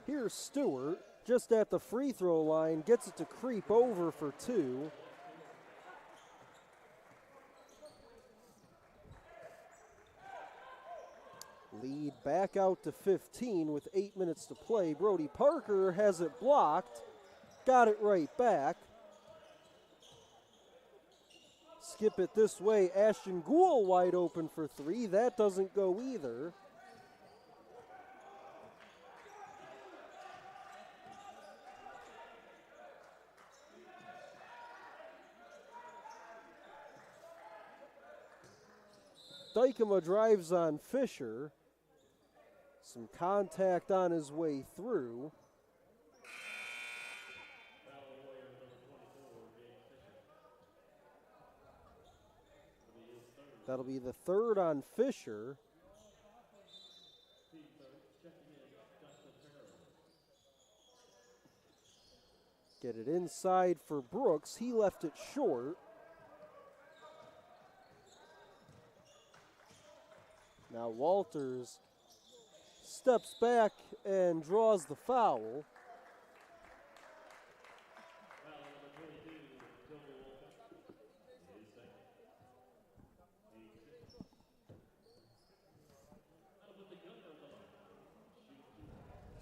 Speaker 1: Here's Stewart, just at the free throw line, gets it to creep over for two. Lead back out to 15 with 8 minutes to play. Brody Parker has it blocked, got it right back. Skip it this way, Ashton Gould wide open for three. That doesn't go either. Dykema drives on Fisher. Some contact on his way through. That'll be the third on Fisher. Get it inside for Brooks. He left it short. Now Walters steps back and draws the foul.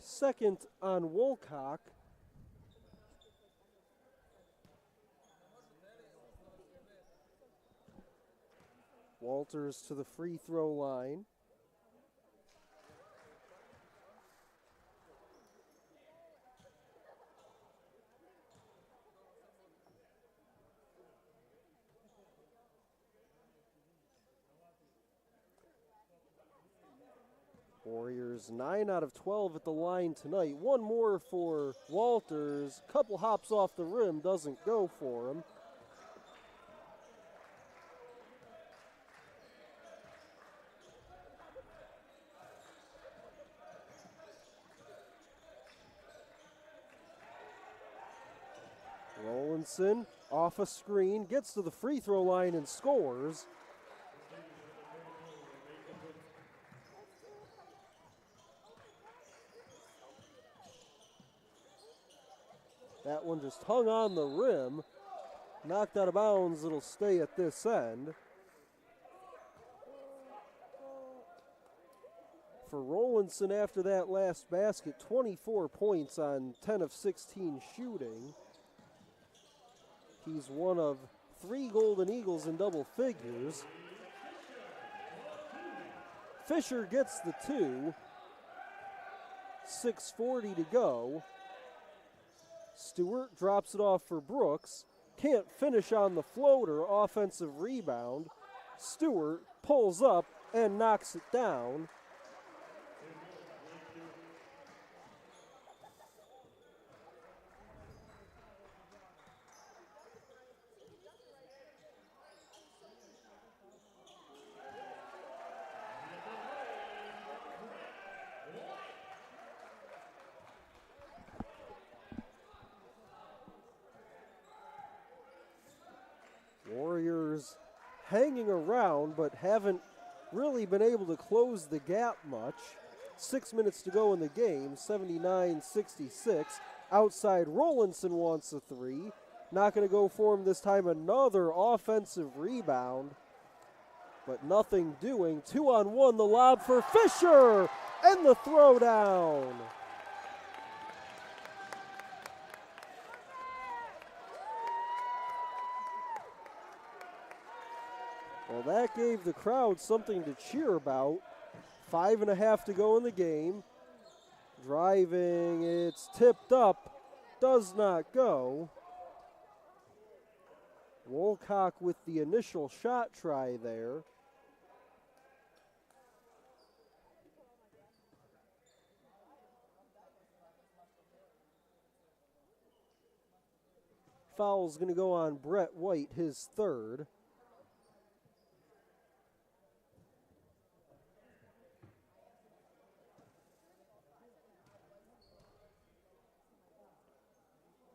Speaker 1: Second on Wolcock. Walters to the free throw line. Warriors 9 out of 12 at the line tonight. One more for Walters. Couple hops off the rim, doesn't go for him. Rowlandson off a screen, gets to the free throw line and scores. That one just hung on the rim, knocked out of bounds. It'll stay at this end. For Rowlandson after that last basket, 24 points on 10 of 16 shooting. He's one of 3 Golden Eagles in double figures. Fisher gets the 2. 6:40 to go. Stewart drops it off for Brooks. Can't finish on the floater. Offensive rebound. Stewart pulls up and knocks it down. Warriors hanging around, but haven't really been able to close the gap much. 6 minutes to go in the game, 79-66. Outside, Rowlandson wants a 3. Not going to go for him this time. Another offensive rebound, but nothing doing. 2-on-1, the lob for Fisher, and the throwdown. Well, that gave the crowd something to cheer about. 5.5 to go in the game. Driving, it's tipped up, does not go. Wolcock with the initial shot try there. foul is going to go on Brett White, his third.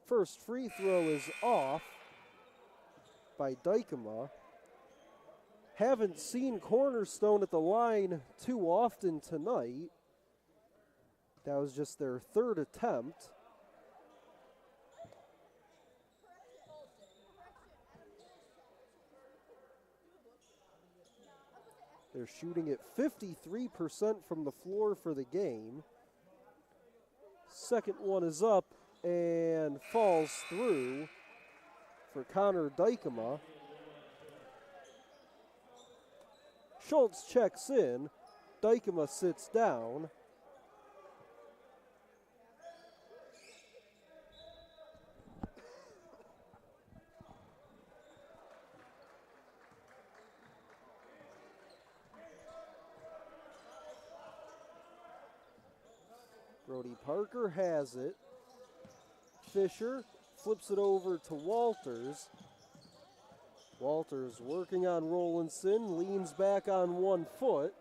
Speaker 1: First free throw is off by Dykema. Haven't seen Cornerstone at the line too often tonight. That was just their third attempt. They're shooting at 53% from the floor for the game. Second one is up and falls through for Connor Dykema. Schultz checks in. Dykema sits down. Brody Parker has it. Fisher flips it over to Walters. Walters working on Rowlandson, leans back on 1 foot.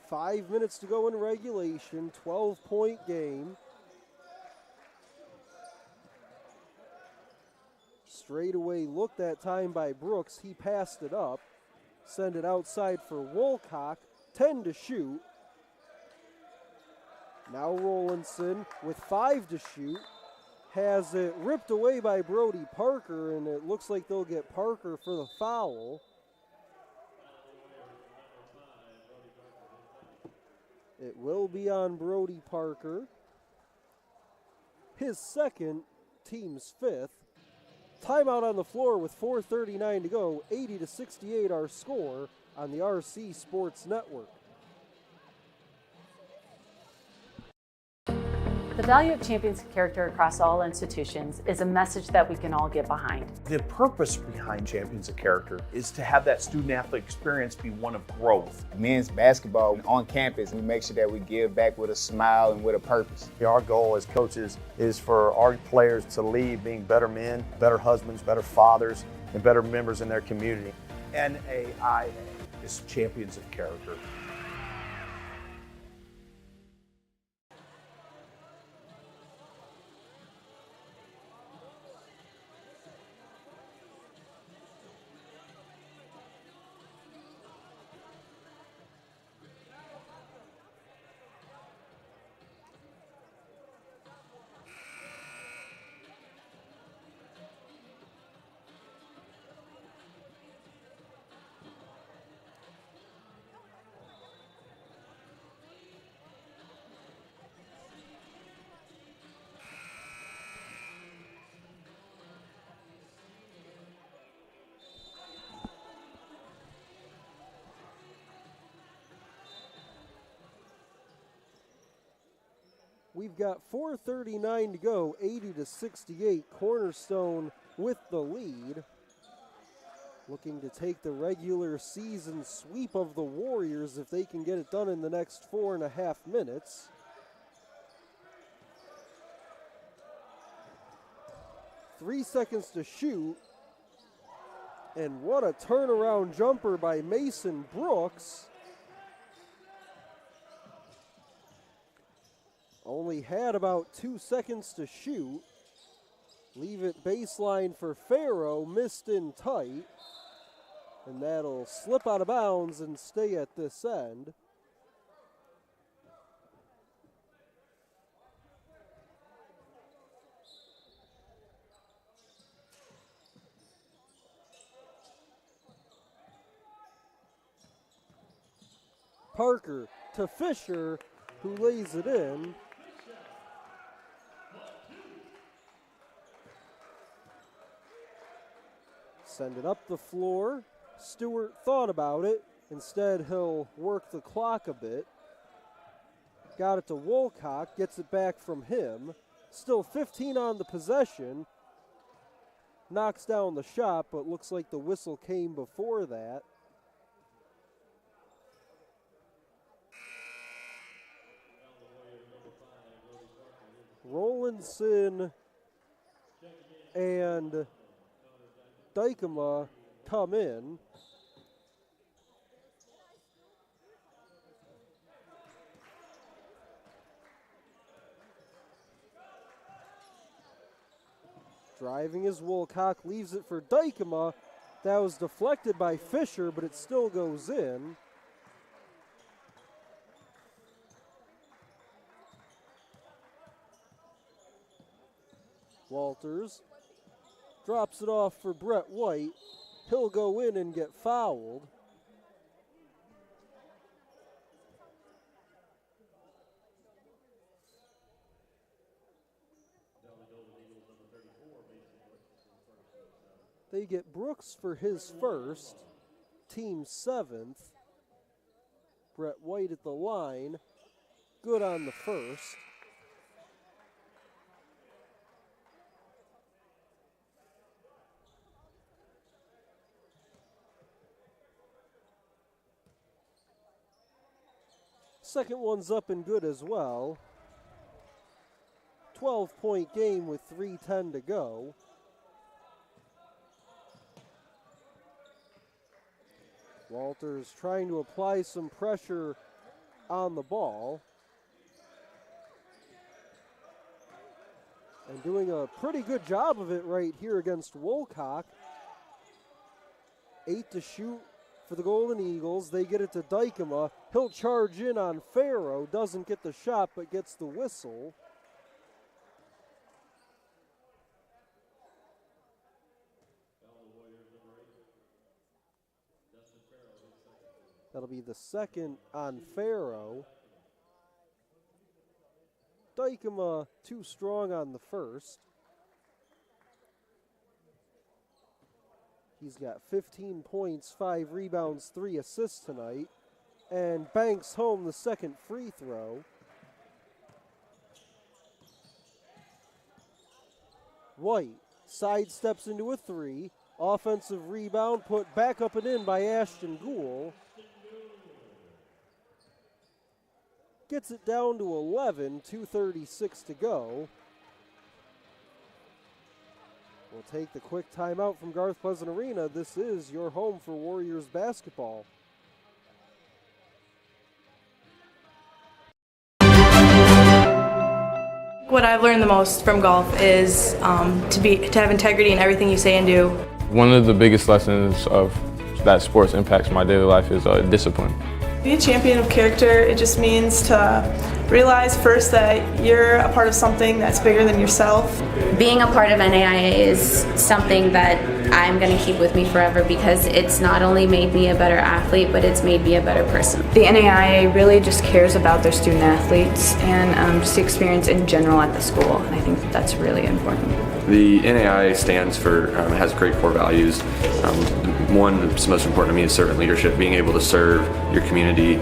Speaker 1: Five minutes to go in regulation, 12-point game. Straightaway look that time by Brooks. He passed it up. Send it outside for Wolcock. 10 to shoot. Now Rowlandson with 5 to shoot. Has it ripped away by Brody Parker, and it looks like they'll get Parker for the foul. It will be on Brody Parker. His second, team's fifth. Timeout on the floor with 4:39 to go. 80-68 our score on the RC Sports Network.
Speaker 9: The value of champions character across all institutions is a message that we can all get behind.
Speaker 10: The purpose behind Champions of Character is to have that student-athlete experience be one of growth.
Speaker 11: Men's basketball on campus, we make sure that we give back with a smile and with a purpose.
Speaker 12: Our goal as coaches is for our players to leave being better men, better husbands, better fathers, and better members in their community.
Speaker 10: NAIA is Champions of Character.
Speaker 1: We've got 4:39 to go, 80-68. Cornerstone with the lead. Looking to take the regular season sweep of the Warriors if they can get it done in the next 4.5 minutes. Three seconds to shoot. And what a turnaround jumper by Mason Brooks. Only had about 2 seconds to shoot. Leave it baseline for Farrow, missed in tight. And that'll slip out of bounds and stay at this end. Parker to Fisher, who lays it in. Send it up the floor. Stewart thought about it. Instead, he'll work the clock a bit. Got it to Wolcock, gets it back from him. Still 15 on the possession. Knocks down the shot, but looks like the whistle came before that. Willinson and Dykema come in. Driving is Woolcock, leaves it for Dykema. That was deflected by Fisher, but it still goes in. Walters drops it off for Brett White. He'll go in and get fouled. They get Brooks for his first, team 7th. Brett White at the line, good on the first. Second one's up and good as well. 12-point game with 3:10 to go. Walters trying to apply some pressure on the ball. And doing a pretty good job of it right here against Woolcock. 8 to shoot for the Golden Eagles. They get it to Dykema. He'll charge in on Farrow. Doesn't get the shot, but gets the whistle. That'll be the second on Farrow. Dykema too strong on the first. He's got 15 points, 5 rebounds, 3 assists tonight, and banks home the second free throw. White sidesteps into a 3. Offensive rebound put back up and in by Ashton Gould. Gets it down to 11, 2:36 to go. We'll take the quick timeout from Garth Pleasant Arena. This is your home for Warriors basketball.
Speaker 2: What I've learned the most from golf is to have integrity in everything you say and do.
Speaker 3: One of the biggest lessons of that sports impacts my daily life is discipline.
Speaker 4: Be a champion of character. It just means to realize first that you're a part of something that's bigger than yourself.
Speaker 5: Being a part of NAIA is something that I'm going to keep with me forever because it's not only made me a better athlete, but it's made me a better person.
Speaker 6: The NAIA really just cares about their student athletes and just the experience in general at the school. And I think that's really important.
Speaker 7: The NAIA stands for, has great core values. One that's most important to me is servant leadership. Being able to serve your community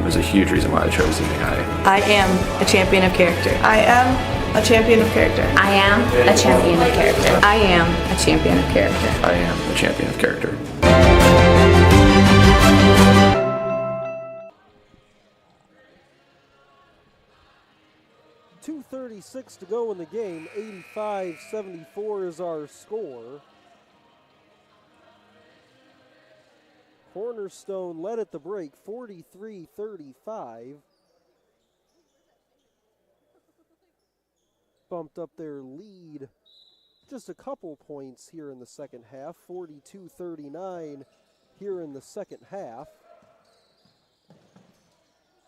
Speaker 7: is a huge reason why I chose the NAIA.
Speaker 2: I am a champion of character.
Speaker 4: I am a champion of character.
Speaker 5: I am a champion of character.
Speaker 6: I am a champion of character.
Speaker 7: I am a champion of character.
Speaker 1: .236 to go in the game. 85-74 is our score. Cornerstone led at the break, 43-35. Bumped up their lead just a couple points here in the second half, 42-39 here in the second half.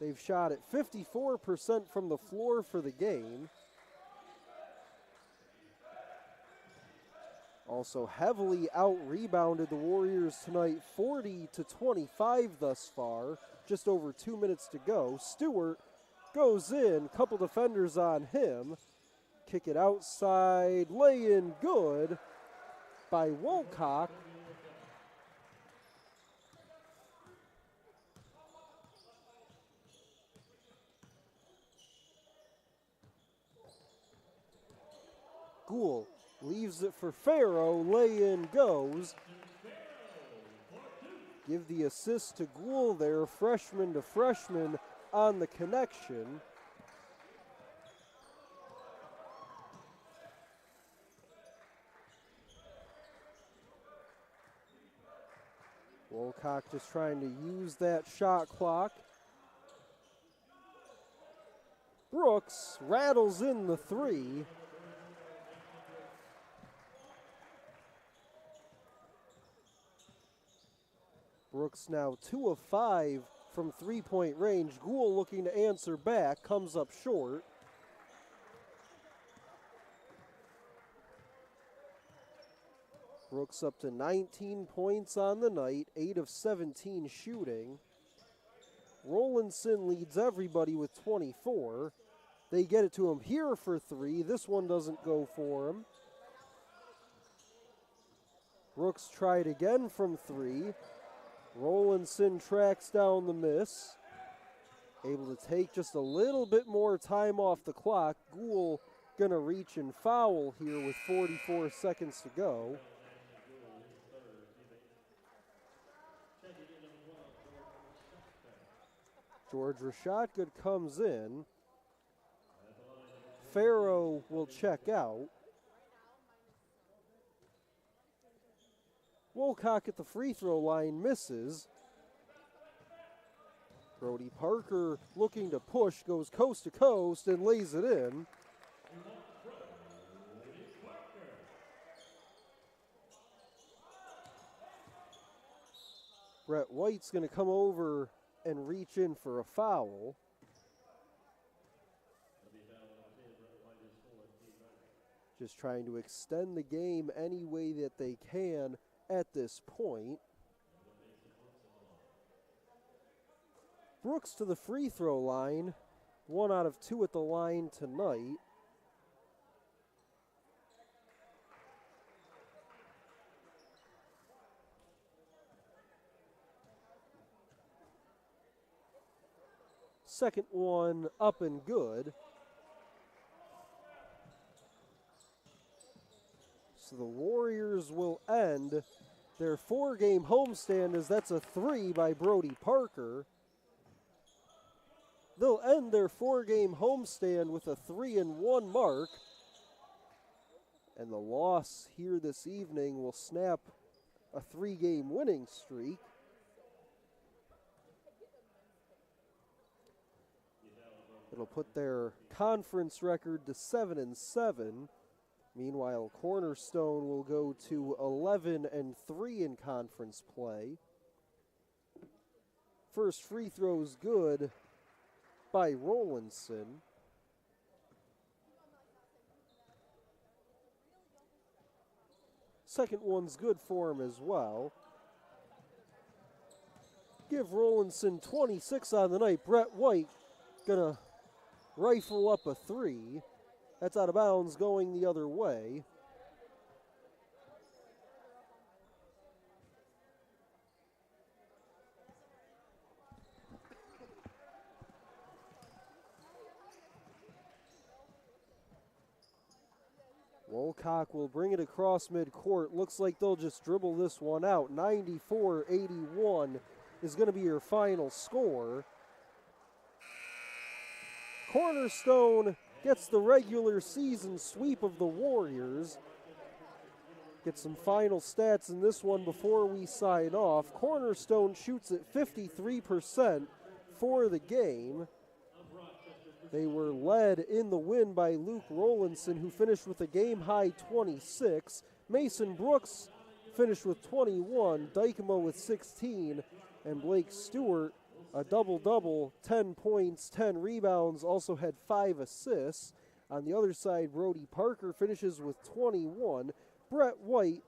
Speaker 1: They've shot at 54% from the floor for the game. Also heavily out-rebounded the Warriors tonight, 40-25 thus far. Just over 2 minutes to go. Stewart goes in, couple defenders on him. Kick it outside, lay in good by Woolcock. Gould leaves it for Farrow, lay-in goes. Give the assist to Gould there, freshman to freshman on the connection. Wilcock just trying to use that shot clock. Brooks rattles in the three. Brooks now 2 of 5 from three-point range. Gould looking to answer back, comes up short. Brooks up to 19 points on the night, 8 of 17 shooting. Rollinson leads everybody with 24. They get it to him here for 3. This one doesn't go for him. Brooks tried again from 3. Rollinson tracks down the miss. Able to take just a little bit more time off the clock. Gould gonna reach and foul here with 44 seconds to go. George Rashadgood comes in. Farrow will check out. Wilcock at the free throw line misses. Brody Parker looking to push, goes coast to coast and lays it in. Brett White's going to come over and reach in for a foul. Just trying to extend the game any way that they can at this point. Brooks to the free throw line. 1 out of 2 at the line tonight. Second one up and good. So the Warriors will end their 4-game homestand as that's a 3 by Brody Parker. They'll end their 4-game homestand with a 3-1 mark. And the loss here this evening will snap a 3-game winning streak. It'll put their conference record to 7-7. Meanwhile, Cornerstone will go to 11-3 in conference play. First free throw's good by Rollinson. Second one's good for him as well. Give Rollinson 26 on the night. Brett White gonna rifle up a 3. That's out of bounds going the other way. Wilcock will bring it across midcourt. Looks like they'll just dribble this one out. 94-81 is going to be your final score. Cornerstone gets the regular season sweep of the Warriors. Get some final stats in this one before we sign off. Cornerstone shoots at 53% for the game. They were led in the win by Luke Rollinson, who finished with a game-high 26. Mason Brooks finished with 21, Dykema with 16, and Blake Stewart, a double-double, 10 points, 10 rebounds, also had 5 assists. On the other side, Brody Parker finishes with 21. Brett White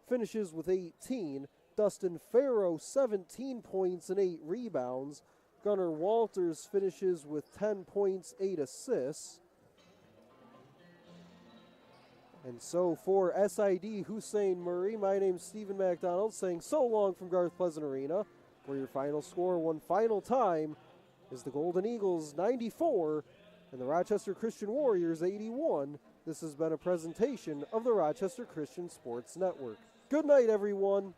Speaker 1: finishes with 18. Dustin Farrow, 17 points and 8 rebounds. Gunnar Walters finishes with 10 points, 8 assists. And so for SID Hussein Murray, my name's Stephen McDonald saying so long from Garth Pleasant Arena, where your final score one final time is the Golden Eagles 94 and the Rochester Christian Warriors 81. This has been a presentation of the Rochester Christian Sports Network. Good night, everyone.